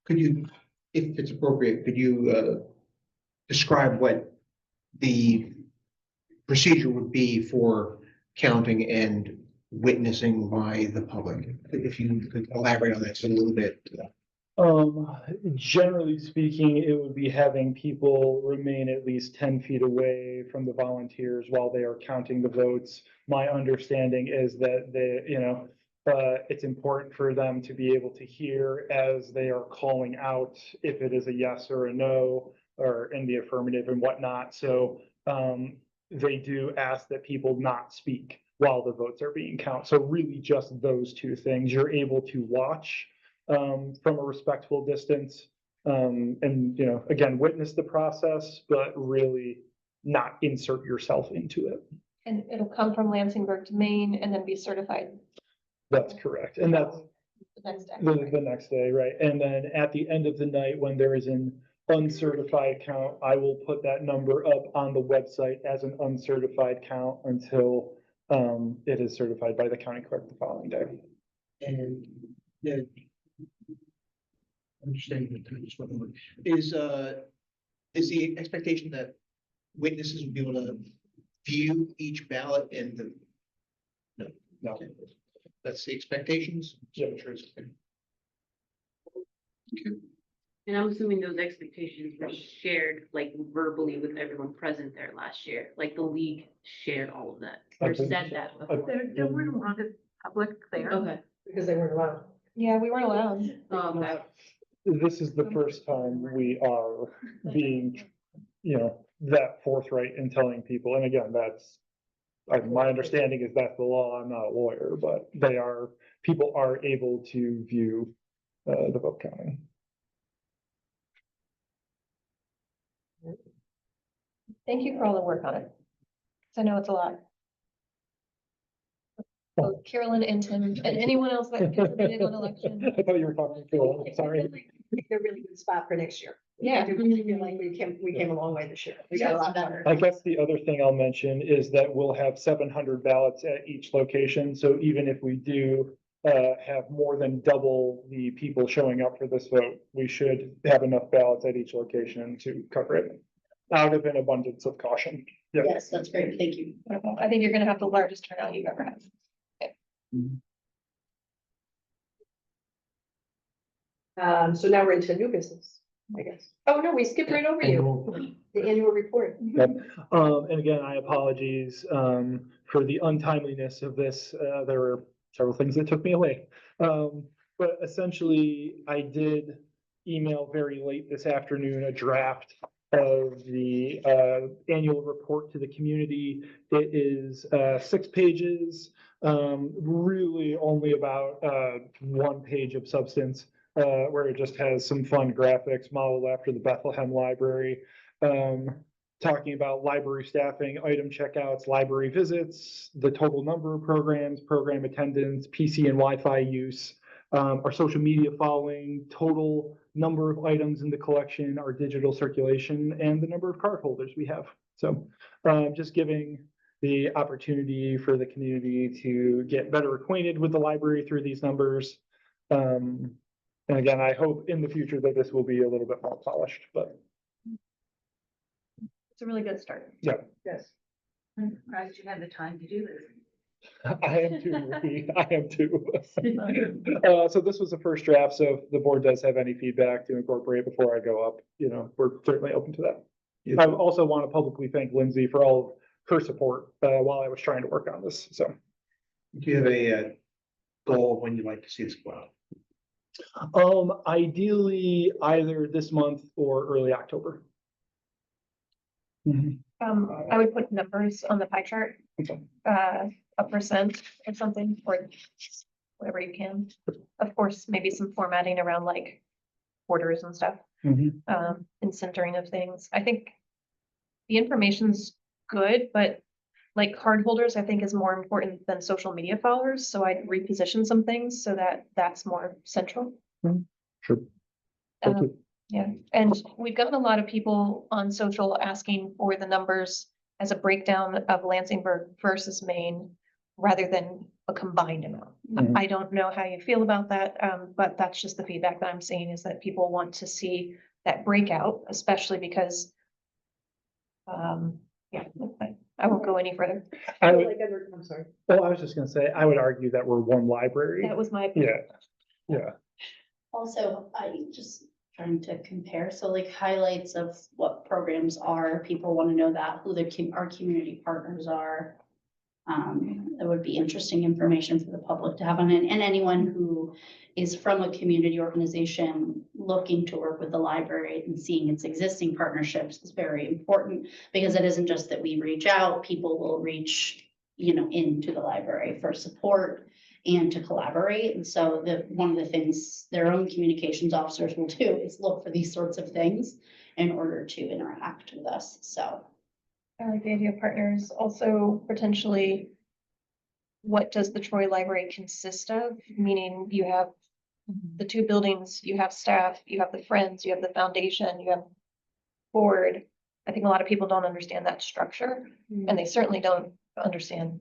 Could you, if it's appropriate, could you describe what the procedure would be for counting and witnessing by the public? If you could elaborate on that a little bit. Generally speaking, it would be having people remain at least 10 feet away from the volunteers while they are counting the votes. My understanding is that it's important for them to be able to hear as they are calling out if it is a yes or a no, or in the affirmative and whatnot. So, they do ask that people not speak while the votes are being counted. So really just those two things. You're able to watch from a respectful distance. And, again, witness the process, but really not insert yourself into it. And it'll come from Lansingburg to Maine and then be certified That's correct. And that's the next day. the next day, right? And then at the end of the night, when there is an uncertified count, I will put that number up on the website as an uncertified count until it is certified by the county clerk the following day. And the understanding is the expectation that witnesses will be able to view each ballot and No. that's the expectations? Yeah. Okay. And I'm assuming those expectations were shared like verbally with everyone present there last year, like the league shared all of that, or said that before. There weren't a lot of public there. Okay. Because they weren't allowed. Yeah, we weren't allowed. Okay. This is the first time we are being, that forthright in telling people, and again, that's. My understanding is that's the law, I'm not a lawyer, but people are able to view, the vote counting. Thank you for all the work on it. 'Cause I know it's a lot. Both Carolyn and Tim and anyone else that contributed on election. I thought you were talking to, sorry. A really good spot for next year. Yeah. I do feel like we came a long way this year. We got a lot better. I guess the other thing I'll mention is that we'll have 700 ballots at each location, so even if we do have more than double the people showing up for this vote, we should have enough ballots at each location to cover it. Out of an abundance of caution. Yeah. Yes, that's great. Thank you. I think you're gonna have the largest turnout you've ever had. So now we're into new business, I guess. Oh, no, we skipped right over you. The annual report. Yep. And again, I apologize, for the untimeliness of this. There were several things that took me away. But essentially, I did email very late this afternoon a draft of the, annual report to the community. It is, 6 pages, really only about, 1 page of substance. Where it just has some fun graphics modeled after the Bethlehem Library. Talking about library staffing, item checkouts, library visits, the total number of programs, program attendance, PC and Wi-Fi use, our social media following, total number of items in the collection, our digital circulation, and the number of card holders we have. So just giving the opportunity for the community to get better acquainted with the library through these numbers. And again, I hope in the future that this will be a little bit more polished, but It's a really good start. Yes. I'm surprised you had the time to do this. I am too. I am too. So this was the first draft, so if the board does have any feedback to incorporate before I go up, we're certainly open to that. I also want to publicly thank Lindsay for all of her support while I was trying to work on this, so. Do you have a goal of when you'd like to see this go out? Ideally either this month or early October. I would put numbers on the pie chart, Okay. a percent or something, or whatever you can. Of course, maybe some formatting around like borders and stuff, and centering of things. I think the information's good, but like card holders, I think is more important than social media followers. So I'd reposition some things so that that's more central. Sure. Thank Um, you. Yeah, and we've gotten a lot of people on social asking for the numbers as a breakdown of Lansingburg versus Maine rather than a combined amount. Mhm. I don't know how you feel about that, but that's just the feedback that I'm seeing is that people want to see that breakout, especially because yeah, I won't go any further. I would, I'm sorry. well, I was just gonna say, I would argue that we're one library. That was my opinion. Yeah. Also, I just trying to compare, so like highlights of what programs are, people want to know that, who our community partners are. That would be interesting information for the public to have on it, and anyone who is from a community organization looking to work with the library and seeing its existing partnerships is very important, because it isn't just that we reach out, people will reach, into the library for support and to collaborate. And so one of the things their own communications officers will do is look for these sorts of things in order to interact with us, so. I like the idea of partners. Also potentially, what does the Troy Library consist of? Meaning you have the 2 buildings, you have staff, you have the Friends, you have the foundation, you have board. I think a lot of people don't understand that structure, and they certainly don't understand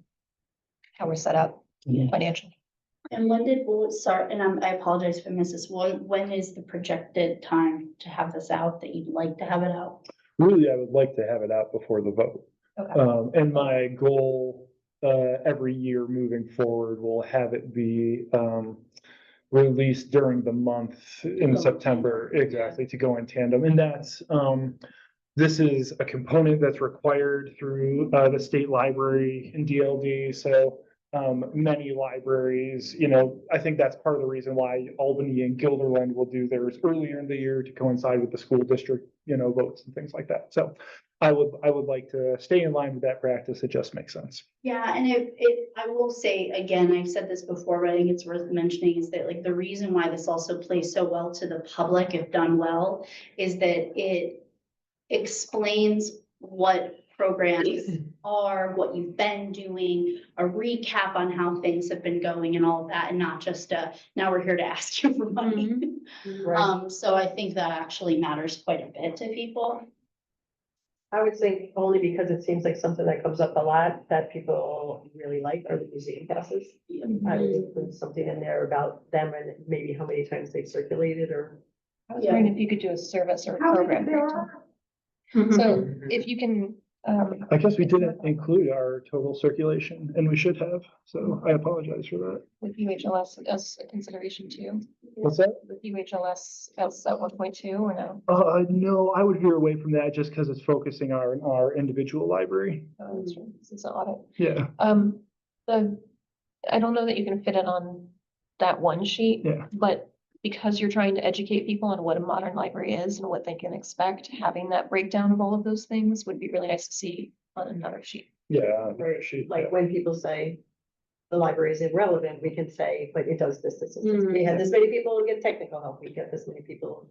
how we're set up financially. And when did it start? And I apologize if I missed this. When is the projected time to have this out, that you'd like to have it out? Really, I would like to have it out before the vote. Okay. And my goal, every year moving forward will have it be, released during the month in September, exactly, to go in tandem. And that's, this is a component that's required through the state library and DLD. So many libraries, I think that's part of the reason why Albany and Guilderland will do theirs earlier in the year to coincide with the school district, votes and things like that. So I would like to stay in line with that practice. It just makes sense. Yeah, and I will say, again, I've said this before, but I think it's worth mentioning is that like the reason why this also plays so well to the public, if done well, is that it explains what programs are, what you've been doing, a recap on how things have been going and all of that, and not just now we're here to ask you for money. So I think that actually matters quite a bit to people. I would think only because it seems like something that comes up a lot that people really like are the museum passes. I would include something in there about them and maybe how many times they've circulated or. I was wondering if you could do a service or a program. So if you can, I guess we didn't include our total circulation, and we should have, so I apologize for that. with UHLS as a consideration too, What's that? with UHLS as at 1.2 or no? No, I would veer away from that just because it's focusing on our individual library. Oh, that's true. This is an audit. Yeah, I don't know that you can fit it on that one sheet. Yeah. But because you're trying to educate people on what a modern library is and what they can expect, having that breakdown of all of those things would be really nice to see on another sheet. yeah. Right, She- like when people say the library is irrelevant, we can say, but it does this, this, and this. Mm. We had this many people get technical help, we get this many people,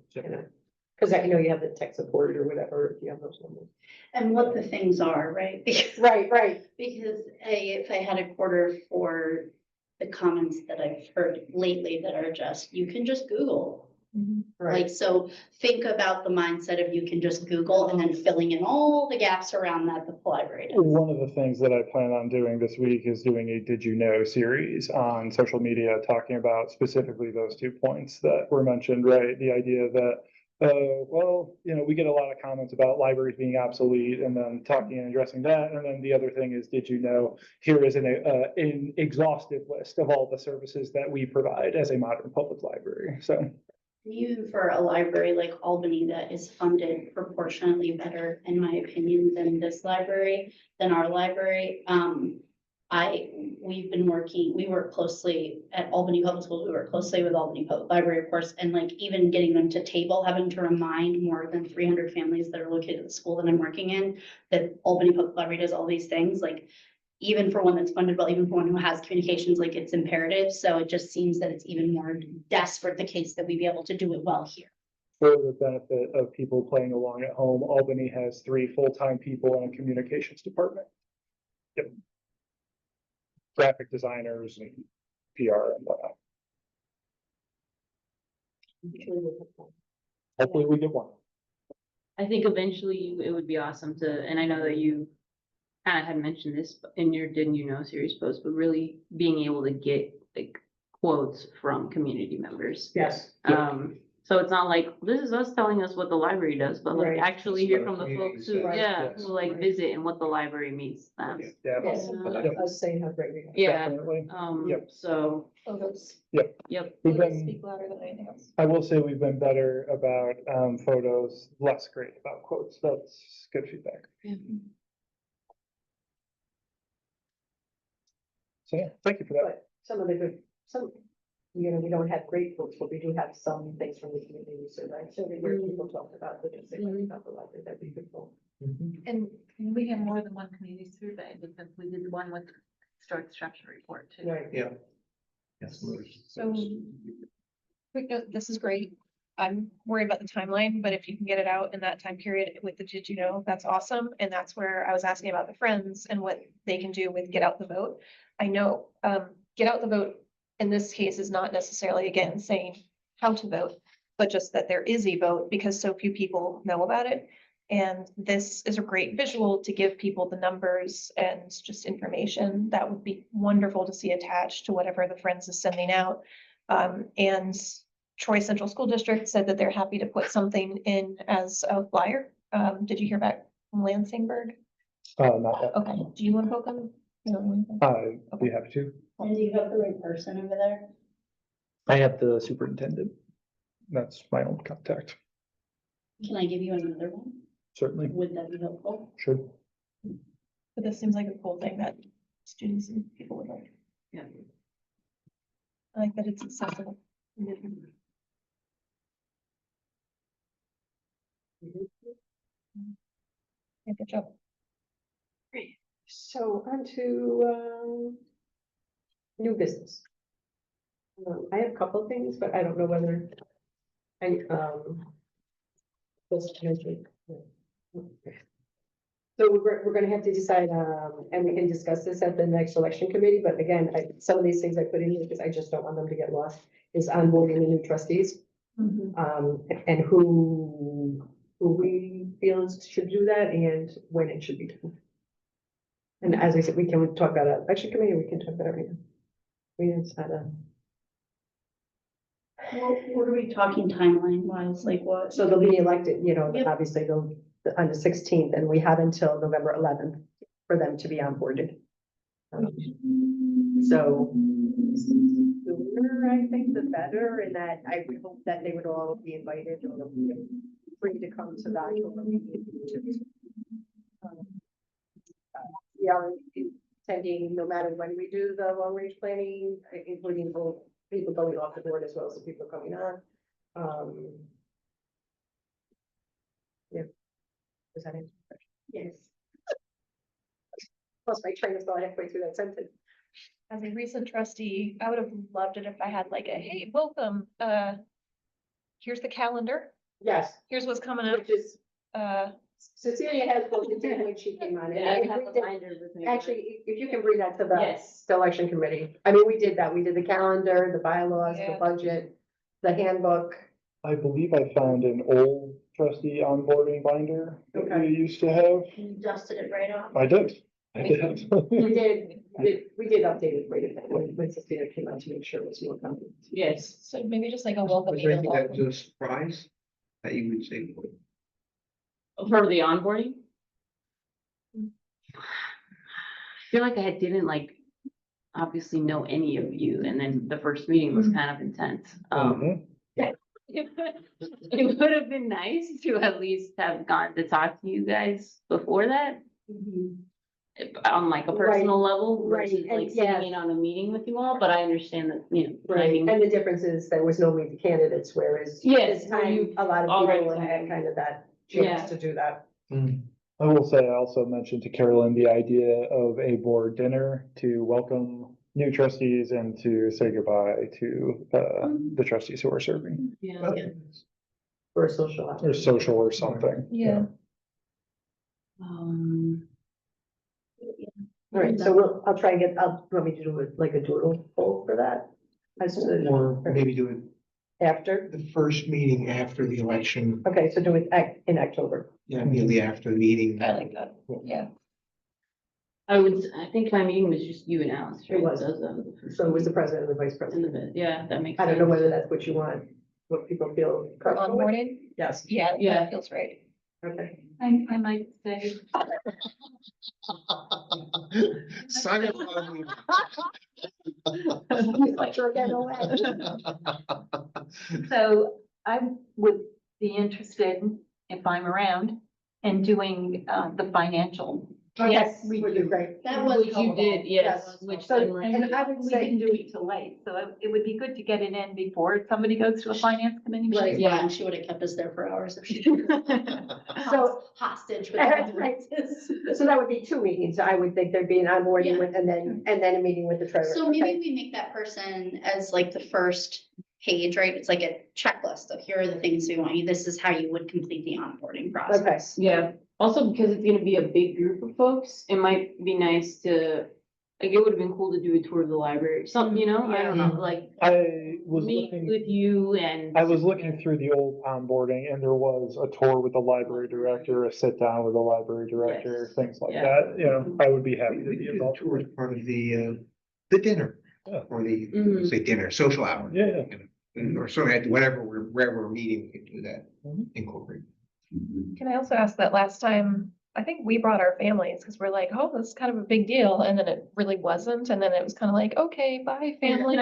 Cause I know you have the tech support or whatever, if you have those numbers. And what the things are, right? Right. Because if I had a quarter for the comments that I've heard lately that are just, you can just Google. Right, Like, so think about the mindset of you can just Google and then filling in all the gaps around that the library does. One of the things that I plan on doing this week is doing a Did You Know series on social media, talking about specifically those 2 points that were mentioned, right? The idea that, we get a lot of comments about libraries being obsolete and then talking and addressing that. And then the other thing is, did you know, here is an exhaustive list of all the services that we provide as a modern public library, so. Even for a library like Albany that is funded proportionately better, in my opinion, than this library, than our library. We work closely at Albany Public Schools, we work closely with Albany Public Library, of course, and like even getting them to table, having to remind more than 300 families that are located at the school that I'm working in, that Albany Public Library does all these things, like even for one that's funded well, even for one who has communications, like it's imperative. So it just seems that it's even more desperate the case that we be able to do it well here. For the benefit of people playing along at home, Albany has 3 full-time people in a communications department. Yep. Graphic designers and PR and whatnot. Hopefully we get one. I think eventually it would be awesome to, and I know that you kind of had mentioned this in your Didn't You Know series post, but really being able to get like quotes from community members. yes. So it's not like, this is us telling us what the library does, but like Right. actually hear from the folks who, Right. who like visit and what the library means to them. Yeah, Yes, Yeah. I was saying how great we are. Yeah, definitely. Yep. so, Photos. Yep. yep. We've Photos been, speak louder than anything else. I will say we've been better about photos, less great about quotes. That's good feedback. So yeah, thank you for that. But some of the good, we don't have great books, but we do have some things from the community, so right, so we hear people talk about the just about the library, that'd be good. And we have more than one community survey because we did one with historic structure report too. Right. Yeah. Yes. So, quick note, this is great. I'm worried about the timeline, but if you can get it out in that time period with the Did You Know, that's awesome. And that's where I was asking about the Friends and what they can do with Get Out the Vote. I know, Get Out the Vote in this case is not necessarily, again, saying how to vote, but just that there is a vote because so few people know about it. And this is a great visual to give people the numbers and just information that would be wonderful to see attached to whatever the Friends is sending out. And Troy Central School District said that they're happy to put something in as a flyer. Did you hear back from Lansingburg? Not yet. Okay, do you want to poke them? You don't want to? I'd be happy to. And do you have the right person over there? I have the superintendent. That's my own contact, Can I give you another one? certainly, Would that be helpful? sure. But this seems like a cool thing that students and people would like. Yeah. I like that it's accessible. Yeah, good job. Great. So on to, new business. I have a couple of things, but I don't know whether this mentioned. So we're gonna have to decide, and we can discuss this at the next election committee, but again, some of these things I put in here because I just don't want them to get lost, is onboarding the new trustees. And who we feel should do that and when it should be done. And as I said, we can talk about it, election committee, we can talk about it right now. It's not a. What are we talking timeline wise, like what? So they'll be elected, you know, Yep. obviously they'll, on the 16th, and we have until November 11th for them to be onboarded. So sooner, I think, the better, and that I would hope that they would all be invited or be free to come to the October meeting. We are attending no matter when we do the long range planning, including both people going off the board as well as the people coming on. Yeah. Does that answer your question? Yes. Plus my train of thought halfway through that sentence. As a recent trustee, I would have loved it if I had like a, hey, welcome, here's the calendar, Yes, here's what's coming up, which is, uh, Cecilia has both the when she came on. And Yeah, I I have agreed a that- binder with me. Actually, if you can bring that to the Yes. the election committee. I mean, we did that. We did the calendar, the bylaws, the Yeah. budget, the handbook. I believe I found an old trustee onboarding binder that we Okay. used to have. You dusted it right off. I did. I did. We did update it right at when Cecilia came on to make sure it was more complete. Yes. so maybe just like a welcome. Was there email. anything that was a surprise that you would say? For the onboarding? I feel like I didn't like, obviously know any of you, and then the first meeting was kind of intense. Mhm. It would have been nice to at least have gotten to talk to you guys before that, on like a personal level, right, versus and like sitting yes. in on a meeting with you all, but I understand that, you know, Right, timing. and the difference is there was no meet the candidates, whereas Yes, this where time, you a lot of already people had had- kind of that Yeah. chance to do that. I will say, I also mentioned to Carolyn the idea of a board dinner to welcome new trustees and to say goodbye to the trustees who are serving, Yeah. For a social. or social or something. Yeah. All right, so I'll try and want me to do it like a doodle poll for that? As to Or maybe do it after, the first meeting after the election, okay, so do it in October. yeah, immediately after the meeting. I like that, yeah. I think my meeting was just you and Alice, right? It was. That the first So it was the meeting. president and the vice And president. the- Yeah, that makes I sense. don't know whether that's what you want, what people feel. For comfortable with. onboarding, Yes, yeah, Yeah. that feels right. okay. I might say, Sign it on. Like you're getting away. so I would be interested, if I'm around, in doing, the financial. Yes, we would do great. That was Which you helpful. did, yes, That was which So- then. and I would We say- didn't do it till late, so it would be good to get it in before somebody goes to a finance committee meeting. Right. Yeah, and she would have kept us there for hours if she. So- Hostage with Right. conferences. So that would be 2 meetings. I would think there'd be an onboarding Yeah. with, and then a meeting with the treasurer. So maybe Okay. we make that person as like the first page, right? It's like a checklist of here are the things we want you, this is how you would complete the onboarding process. Yeah, also because it's gonna be a big group of folks, it might be nice to, like, it would have been cool to do a tour of the library, something, you know, I don't know, like, I was meet looking, with you and. I was looking through the old onboarding and there was a tour with the library director, a sit down with the library director, Yes. things like Yeah. that, you know, I would be happy We to could be do the involved. tour as part of the dinner. Yeah. Or the, Mhm. say dinner, social hour. Yeah. Or so at whatever, wherever we're meeting, we could do that, Mhm. incorporate. Can I also ask that last time I think we brought our families because we're like, oh, this is kind of a big deal. And then it really wasn't. And then it was kind of like, okay, bye, family.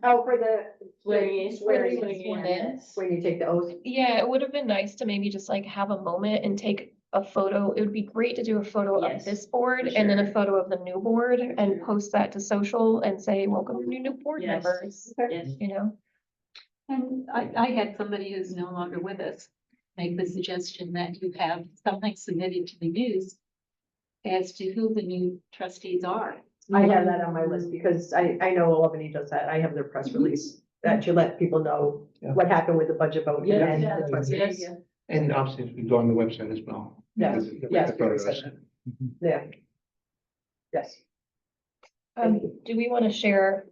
Oh, for the Swearing Swearing in. when you take the oath. Yeah, it would have been nice to maybe just like have a moment and take a photo. It would be great to do a photo of Yes, this board for and then a sure. photo of the new board and post that to social and say, welcome to new board Yes. members, Yes. you know? And I had somebody who's no longer with us make the suggestion that you have something submitted to the news as to who the new trustees are. I have that on my list because I know Albany does that. I have their press release that to let people know Yeah. what happened with the budget vote. Yeah, and yeah, the trustees. yes. And obviously, we go on the website as well. Yes, yes, we already said Photos. that. Mhm. Yeah. Yes. Do we want to share?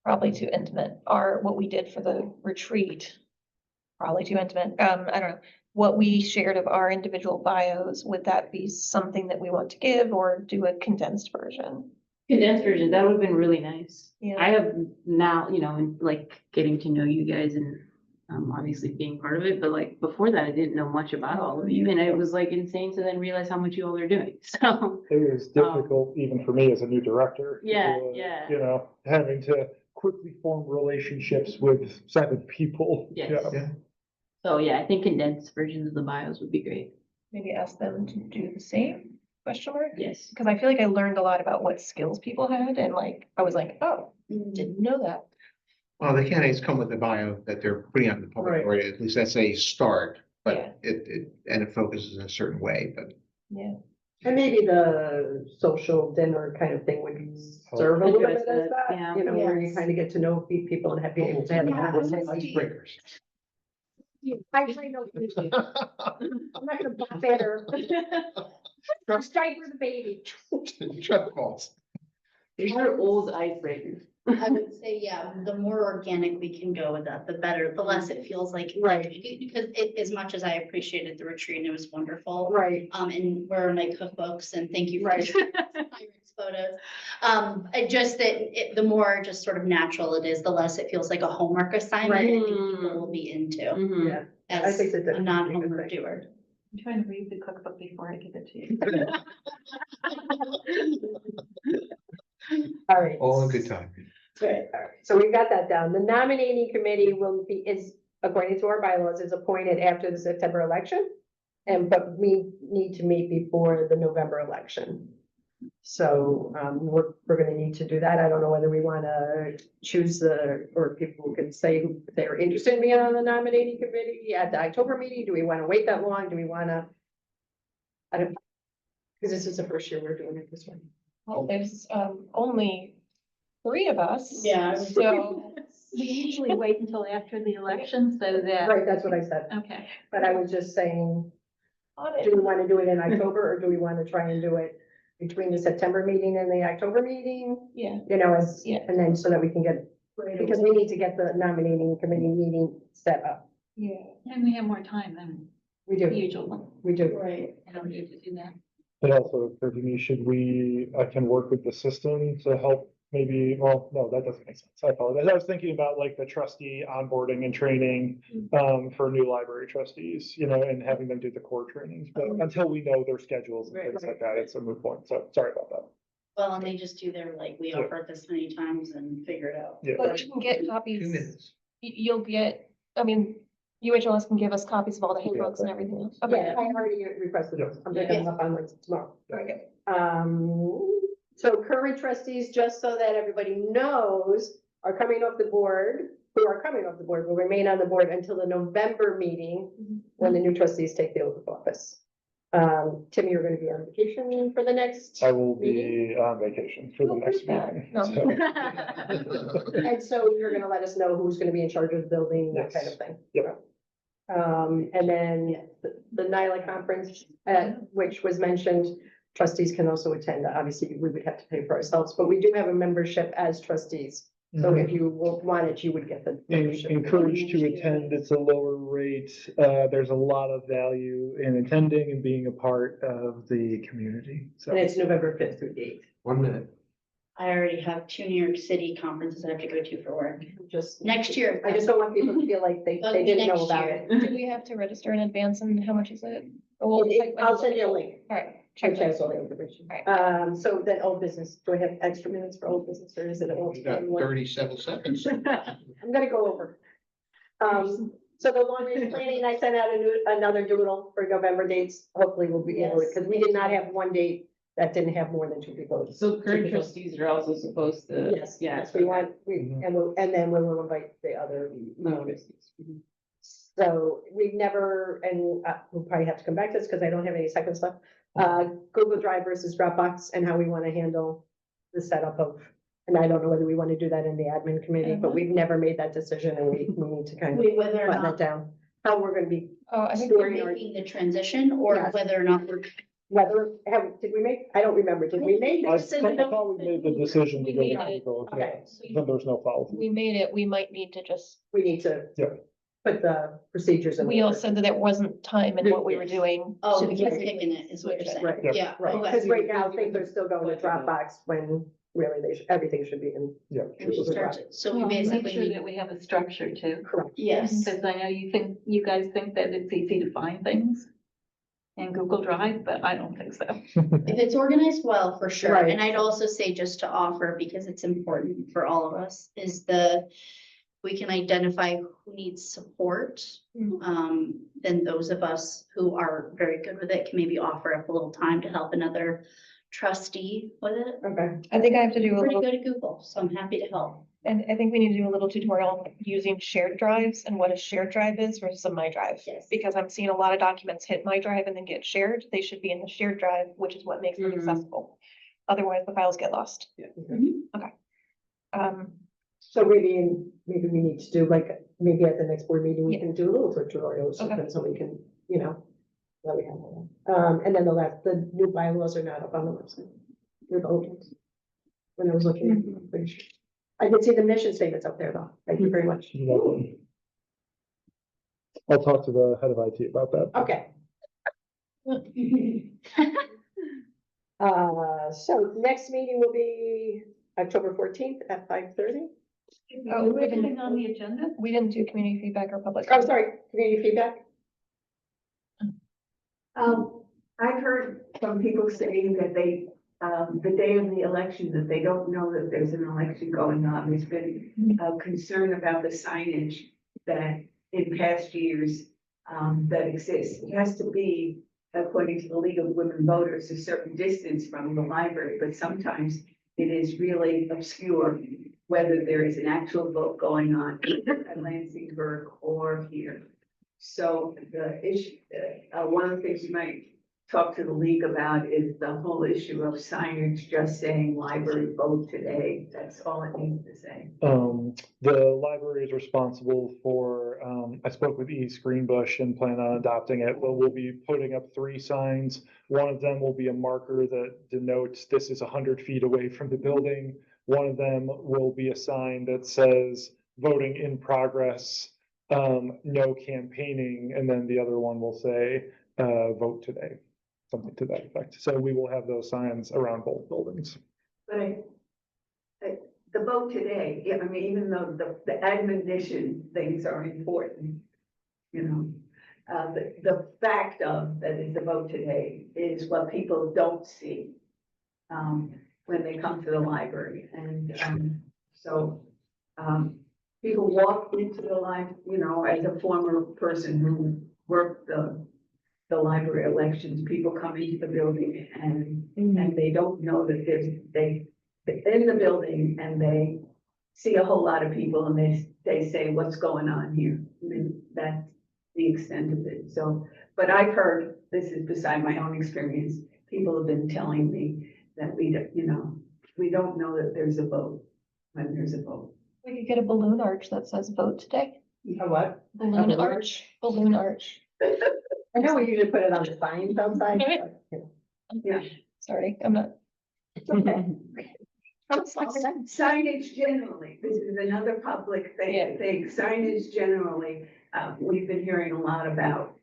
Probably too intimate, what we did for the retreat. Probably too intimate. I don't know. What we shared of our individual bios, would that be something that we want to give or do a condensed version? Condensed version, that would have been really nice. Yeah. I have now, you know, and like getting to know you guys and obviously being part of it, but like before that, I didn't know much about all of you and it was like insane to then realize how much you all are doing, so. It was difficult even for me as a new director. Yeah, to, yeah. You know, having to quickly form relationships with 7 people. Yes. Yeah. So yeah, I think condensed versions of the bios would be great. Maybe ask them to do the same, question mark? Yes. Because I feel like I learned a lot about what skills people had and like, I was like, oh, didn't know that. Well, the candidates come with a bio that they're putting out in the public Right. already, at least that's a start. Yeah. But it focuses in a certain way, but Yeah. And maybe the social dinner kind of thing would serve a little bit as Address that, that, yeah. you know, where you Yes. kind of get to know people and have people to have. icebreakers. I know. I'm not gonna butt better. Strike for the baby. Trust falls. These are old icebreakers. I would say, yeah, the more organic we can go with that, the better, the less it feels like. Right. Because as much as I appreciated the retreat and it was wonderful. Right. And we're in my cookbooks and thank you for Right. Pirates photos. Just the more just sort of natural it is, the less it feels like a homework assignment. I think people will be into Mhm. Yeah. I as think that a that's non-homework doer. I'm trying to read the cookbook before I give it to you. All right. All in good time. Good, all right. So we've got that down. The nominating committee is, according to our bylaws, is appointed after the September election. But we need to meet before the November election. So, we're gonna need to do that. I don't know whether we wanna choose or people can say who they're interested in being on the nominating committee at the October meeting. Do we wanna wait that long? Do we wanna? I don't, because this is the first year we're doing it this way. Well, there's only 3 of us. Yeah. So, We usually wait until after the election so that, Right, that's what I said. okay. But I was just saying, on do we it. want to do it in October or do we want to try and do it between the September meeting and the October meeting? Yeah. You know, as, Yeah. and then so that we can get, because we need to get the nominating committee meeting set up. Yeah. And we have more time than We do, usual. we do. Right. I don't need to do that. It also occurred to me, I can work with the system to help maybe, well, no, that doesn't make sense. I apologize. I was thinking about like the trustee onboarding and training for new library trustees, you know, and having them do the core trainings. But until we know their schedules and things like that, it's a moot point. So sorry about that. Well, and they just do their, like, we offered this many times and figure it out. Yeah. But you can get 2 copies, minutes. you'll get, I mean, UHLS can give us copies of all the handbooks and everything else. Okay. Yeah, I already requested those. I'm picking them up on Wednesday tomorrow. Very good. So current trustees, just so that everybody knows, are coming off the board, who are coming off the board, will remain on the board until the November meeting when the new trustees take the oath of office. Tim, you're gonna be on vacation for the next. I will be on vacation for the Oh, next great. meeting. No. So. And so you're gonna let us know who's gonna be in charge of the building, that kind of thing. Yep. And then the NILA conference, which was mentioned, trustees can also attend. Obviously, we would have to pay for ourselves, but we do have a membership as trustees. So if you wanted, you would get the membership. Encouraged to attend, it's a lower rate. There's a lot of value in attending and being a part of the community. So And it's November 5th through the 8th. 1 minute. I already have 2 New York City conferences I have to go to for work. Just, Next year. I just don't want people to feel like they didn't know Next about year. it. Do we have to register in advance and how much is it? Or I'll send you a link. All right. Check Check that. all the information. Right. So then old business, do I have extra minutes for old business or is it old? You got 37 seconds. I'm gonna go over. So the long range planning, I sent out another doodle for November dates. Hopefully we'll be able to, because we did not have one date that didn't have more than 2 people. So current trustees are also supposed to. Yes, Yeah. yes, we want, and then we will invite the other. Trustees. So we've never, and we'll probably have to come back to this because I don't have any second stuff. Google Drive versus Dropbox and how we want to handle the setup of, and I don't know whether we want to do that in the admin committee, but we've never made that decision and we need to kind of Wait, whether or button that not down. How we're gonna be, Oh, I think we're making the transition or Yes. whether or not we're. did we make, I don't remember, did we make the I decision? thought we made the decision to go We to made it. Google, yeah, Okay, then there's no follow. we made it, we might need to just, we need to. Yeah. Put the procedures in. we all order. said that there wasn't time in what we were doing. Oh, to he's keep- picking it, is what you're saying. Right. Yeah. Right, okay. because right now things are still going to Dropbox when really everything should be in. Yeah. We should start to- So we Well, make basically sure need, that we have a structure too, Correct. yes, because I know you guys think that it's easy to find things in Google Drive, but I don't think so. if it's organized well, for sure. Right. And I'd also say just to offer, because it's important for all of us, is we can identify who needs support. Then those of us who are very good with it can maybe offer up a little time to help another trustee with it. Okay, I think I have to do a Pretty little, good at Google, so I'm happy to help. and I think we need to do a little tutorial on using shared drives and what a shared drive is versus a My Drive. Yes. Because I'm seeing a lot of documents hit My Drive and then get shared. They should be in the shared drive, which is what makes them Mhm. accessible. Otherwise, the files get lost. Um, so maybe we need to do like, maybe at the next board meeting, we Yeah. can do a little tutorial, so Okay. then somebody can, let me have that. And then the new bylaws are not up on the website. They're the old ones. When I was looking, I'm pretty sure. I did see the mission statements up there though. Thank you very much. You're welcome. I'll talk to the head of IT about that. Okay. So next meeting will be October 14th at 5:30. Oh, we Anything didn't, on the agenda? we didn't do community feedback or public. Oh, sorry, community feedback. I've heard some people saying that they, the day of the election, that they don't know that there's an election going on. There's been a concern about the signage that in past years, that exists. It has to be, according to the League of Women Voters, a certain distance from the library, but sometimes it is really obscure whether there is an actual vote going on at Lansingburg or here. So the issue, one of the things you might talk to the league about is the whole issue of signage just saying library vote today. That's all it needs to say. The library is responsible for, I spoke with East Greenbush and plan on adopting it, but we'll be putting up 3 signs. One of them will be a marker that denotes this is 100 feet away from the building. One of them will be a sign that says voting in progress, no campaigning, and then the other one will say, vote today, something to that effect. So we will have those signs around both buildings. But the vote today, yeah, I mean, even though the admonition things are important, the fact of that it's a vote today is what people don't see when they come to the library. And so people walk into the library, as a former person who worked the library elections, people come into the building and they don't know that they're in the building and they see a whole lot of people and they say, what's going on here? I mean, that's the extent of it. So, but I've heard, this is beside my own experience, people have been telling me that we don't know that there's a vote when there's a vote. We could get a balloon arch that says vote today. A what? Balloon balloon arch, balloon arch. I know we usually put it on the signs outside. But, Yeah. Sorry, I'm not. it's okay. Signage generally, this is another public Yeah. thing, signage generally, we've been hearing a lot about,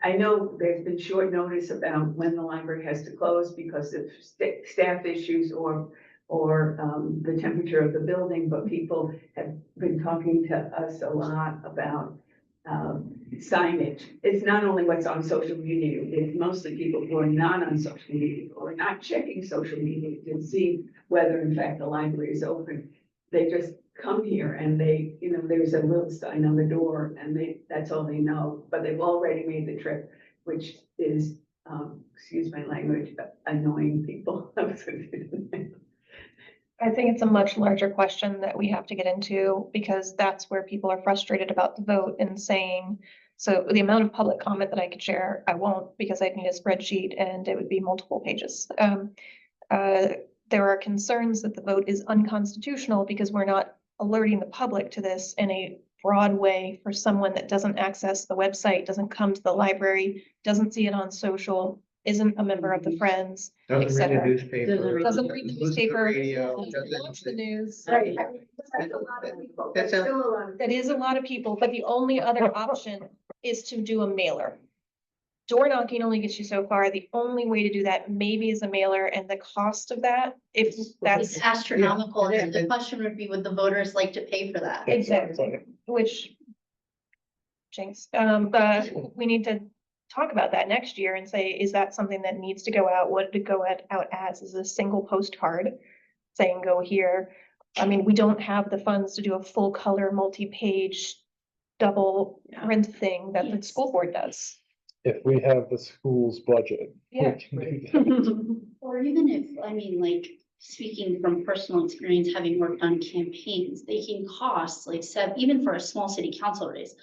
I know there's been short notice about when the library has to close because of staff issues or or the temperature of the building, but people have been talking to us a lot about signage. It's not only what's on social media, it's mostly people who are not on social media or not checking social media to see whether in fact the library is open. They just come here and they, you know, there's a little sign on the door and that's all they know, but they've already made the trip, which is, excuse my language, annoying people. I think it's a much larger question that we have to get into because that's where people are frustrated about the vote and saying, so the amount of public comment that I could share, I won't because I'd need a spreadsheet and it would be multiple pages. There are concerns that the vote is unconstitutional because we're not alerting the public to this in a broad way for someone that doesn't access the website, doesn't come to the library, doesn't see it on social, isn't a member of the Friends, Doesn't read the etc. newspaper. Doesn't read the listens to newspaper, radio, doesn't watch the news. Right. That sounds- That is a lot of people, but the only other option is to do a mailer. Door knocking only gets you so far. The only way to do that maybe is a mailer, and the cost of that, if that's It's astronomical. Yeah. And the question would be, would the voters like to pay for that? exactly, which jinx, but we need to talk about that next year and say, is that something that needs to go out? What did it go out as? Is a single postcard saying go here? I mean, we don't have the funds to do a full color, multi-page, double print thing that the school board does. If we have the school's budget. we Yeah. can do that. Or even if, I mean, like, speaking from personal experience, having worked on campaigns, they can cost like even for a small city council race,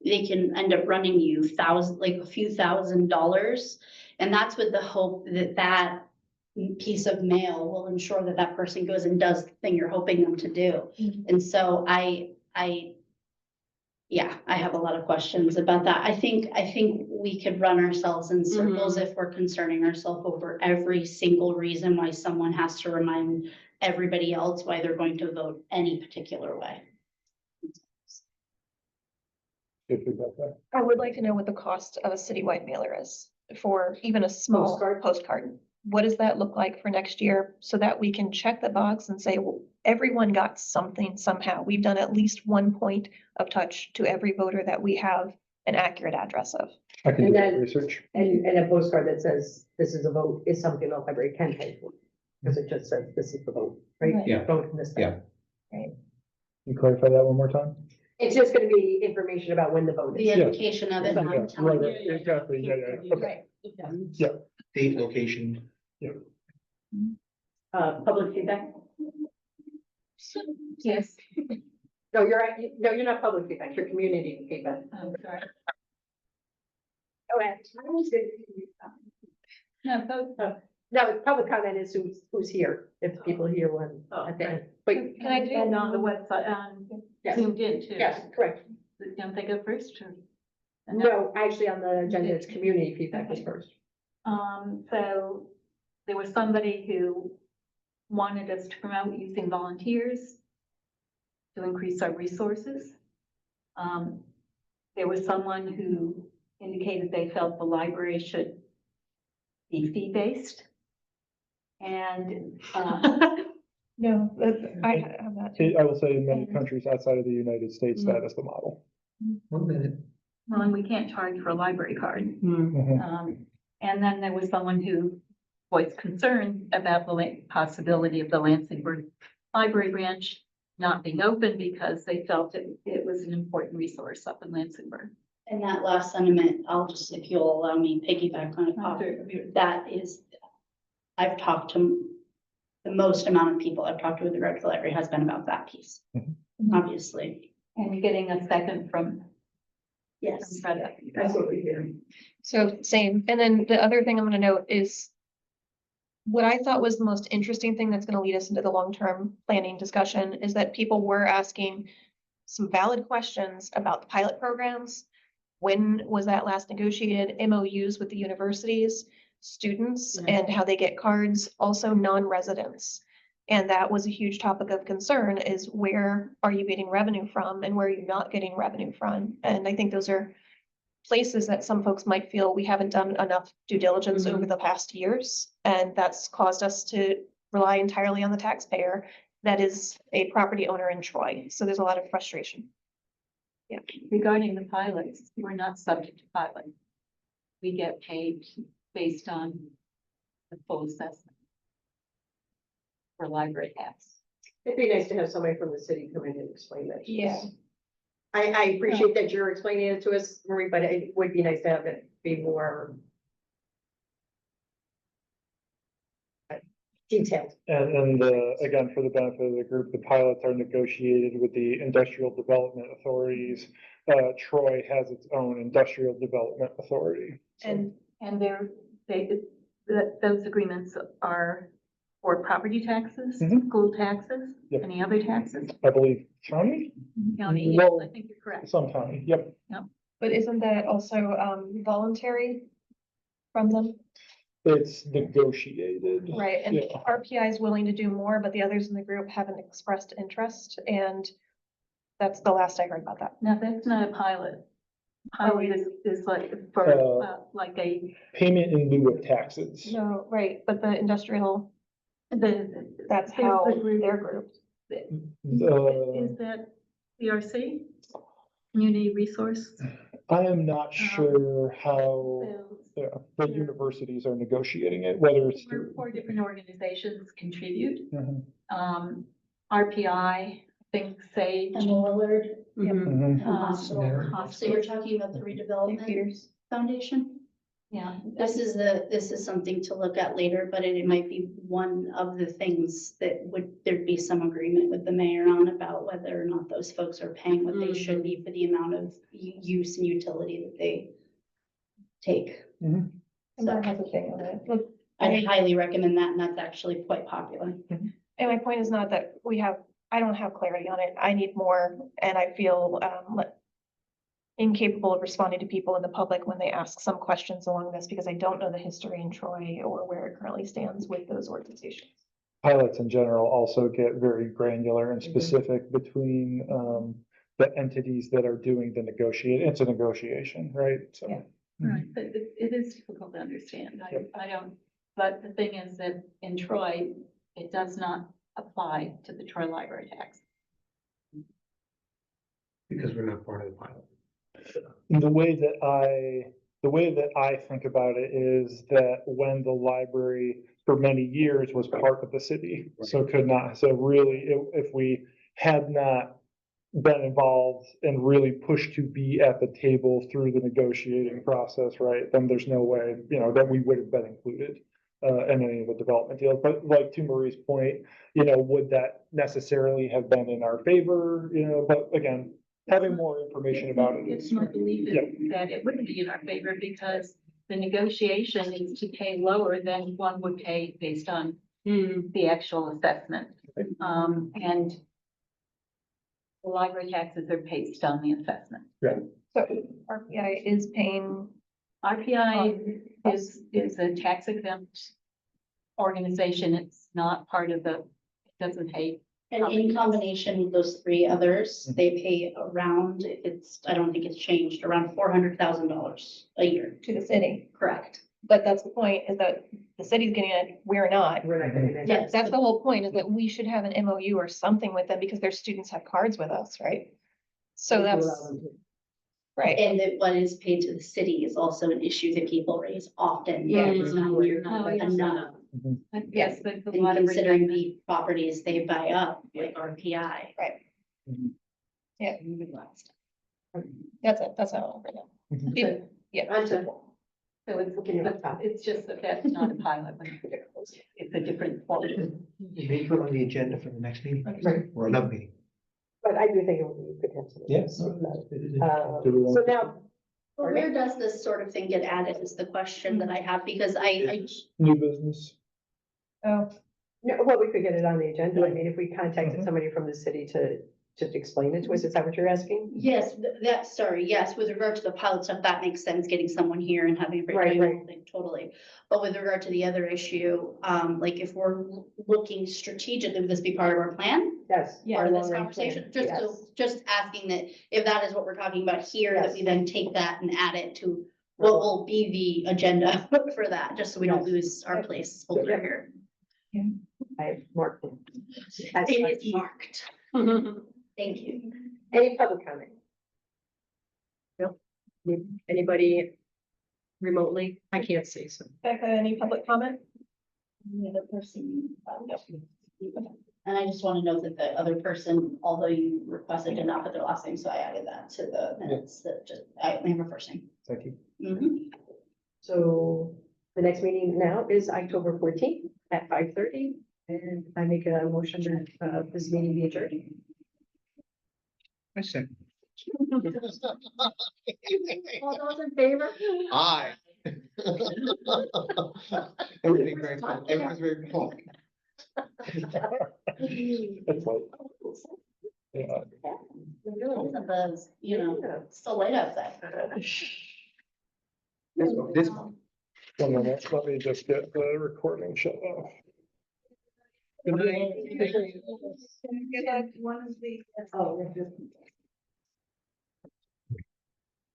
they can end up running you a few $1,000s. And that's with the hope that that piece of mail will ensure that that person goes and does the thing you're hoping them to do. Mhm. And so yeah, I have a lot of questions about that. I think we could run ourselves in circles if we're concerning ourselves over every single reason why someone has to remind everybody else why they're going to vote any particular way. If we got that. I would like to know what the cost of a citywide mailer is for even a small postcard. What does that look like for next year so that we can check the box and say, well, everyone got something somehow. We've done at least one point of touch to every voter that we have an accurate address of. I can And do that then- research. And a postcard that says, this is a vote, is something the library can pay for. Because it just says, this is the vote, right? Right. Yeah. Vote in this thing. Yeah. Can you clarify that one more time? It's just gonna be information about when the vote The is. education of it, Yeah, I'm right, telling right, you. exactly, yeah, okay. Right. Date, location. Public feedback? Yes. No, you're not public feedback, you're community feedback. I'm sorry. Oh, and No, both. no, public comment is who's here, if people hear one at the end. But Can I do? And on the website, Yes. zoomed in too. yes, correct. Don't they go first or? No, actually, on the agenda, it's community feedback is first. So there was somebody who wanted us to promote using volunteers to increase our resources. There was someone who indicated they felt the library should be fee-based. And, No, I have that too. I will say in many countries outside of the United States, that is the model. 1 minute. well, and we can't charge for a library card. Mhm. And then there was someone who voiced concern about the possibility of the Lansingburg Library Branch not being open because they felt it was an important resource up in Lansingburg. And that last sentiment, I'll just, if you'll allow me, piggyback on it. That is, I've talked to the most amount of people I've talked to with the Red Library has been about that piece, obviously. And you're getting a second from Yes. Freda. That's what we hear. So same. And then the other thing I'm gonna note is what I thought was the most interesting thing that's gonna lead us into the long-term planning discussion is that people were asking some valid questions about the pilot programs. When was that last negotiated? MOUs with the universities, students, and how they get cards, also non-residents. And that was a huge topic of concern is where are you getting revenue from and where are you not getting revenue from? And I think those are places that some folks might feel we haven't done enough due diligence over the past years. And that's caused us to rely entirely on the taxpayer that is a property owner in Troy. So there's a lot of frustration. Regarding the pilots, we're not subject to pilot. We get paid based on the full assessment for library apps. It'd be nice to have somebody from the city come in and explain that. to Yeah. us. I appreciate that you're explaining it to us, Marie, but it would be nice to have it be more detailed. And again, for the benefit of the group, the pilots are negotiated with the industrial development authorities. Troy has its own industrial development authority. So- And those agreements are for property taxes, Mhm. school taxes, Yep. any other taxes? I believe county, County, yes, Well- I think you're correct. some county, yep. But isn't that also voluntary from them? It's negotiated. Right, and Yeah. RPI is willing to do more, but the others in the group haven't expressed interest, and that's the last I heard about that. Now, that's not a pilot. Pilot is like for, like a, Payment in lieu of taxes. No, right, but the industrial, the. that's there's how the group they're grouped. Is that CRC? Community Resource? I am not sure how, the universities are negotiating it, whether it's through. Four different organizations contribute. Mhm. RPI, I think Sage. And Willard, Mhm. hospital. So you're Hospital, talking about the redevelopment Peters. foundation? yeah. This is something to look at later, but it might be one of the things that there'd be some agreement with the mayor on about whether or not those folks are paying what they should be for the amount of use and utility that they take. And that has a thing on it. Look, I highly recommend that, and that's actually quite popular. and my point is not that I don't have clarity on it. I need more, and I feel, incapable of responding to people in the public when they ask some questions along this, because I don't know the history in Troy or where it currently stands with those organizations. Pilots in general also get very granular and Mhm. specific between, the entities that are doing the negotiate. It's a negotiation, right? So. Yeah. Right, but it is difficult to understand. I don't, but the thing is that in Troy, it does not apply to the Troy library tax. Because we're not part of the pilot. The way that I think about it is that when the library for many years was part of the city, so could not, so really, if we had not been involved and really pushed to be at the table through the negotiating process, right, then there's no way, that we would have been included in any of the development deals. But like to Marie's point, would that necessarily have been in our favor, but again, having more information about it It's is. my belief that it wouldn't be in our favor because the negotiation is to pay lower than one would pay based on the actual assessment. And the library taxes are based on the assessment. So RPI is paying. RPI is a tax exempt organization. It's not part of it doesn't pay. And in combination with those three others, they pay around, I don't think it's changed, around $400,000 a year. To the city, Correct. but that's the point, is that the city's getting it, we're not. We're not getting that. Yes. That's the whole point, is that we should have an MOU or something with them, because their students have cards with us, right? So that's, right, And that what is paid to the city is also an issue that people raise often. Yeah. It's not Oh, yes. enough. Yes, but the And water. considering the properties they buy up, like RPI. that's it, that's how I remember that. Yeah. So it's just that that's not a pilot. It's a different quality. Maybe put on the agenda for the next meeting Right. or another meeting. But I do think we could have some. Yes. So now, But where does this sort of thing get added is the question that I have, because I New business. Oh, no, well, we could get it on the agenda. I mean, if we contacted somebody from the city to just explain it to us, is that what you're asking? yes, yes, with regard to the pilot stuff, that makes sense, getting someone here and having a Right, breakdown, right. thing, totally. But with regard to the other issue, like if we're looking strategically, would this be part of our plan? Yes. Part of this long-range conversation, plan, just asking that if that is what we're talking about here, that Yes. we then take that and add it to what will be the agenda for that, just so we don't Yes. lose our place holder here. I marked them. It is marked. Thank you. Any public comment? No? Anybody remotely? I can't see, so. Becca, any public comment? The other person. And I just want to note that the other person, although you requested, did not put their last name, so I added that to the minutes, that just, I only have a first name. Thank you. Mhm. So the next meeting now is October 14th at 5:30. And I make a motion that this meeting be adjourned. I said. All those in favor? Aye. Everything very, everything's very calm. It's like, yeah. It really isn't the, you know, it's still late outside. This one. 1 minute, let me just get the recording shut off. Good night. Thank you. One of the. Oh,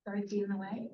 Sorry to be in the way.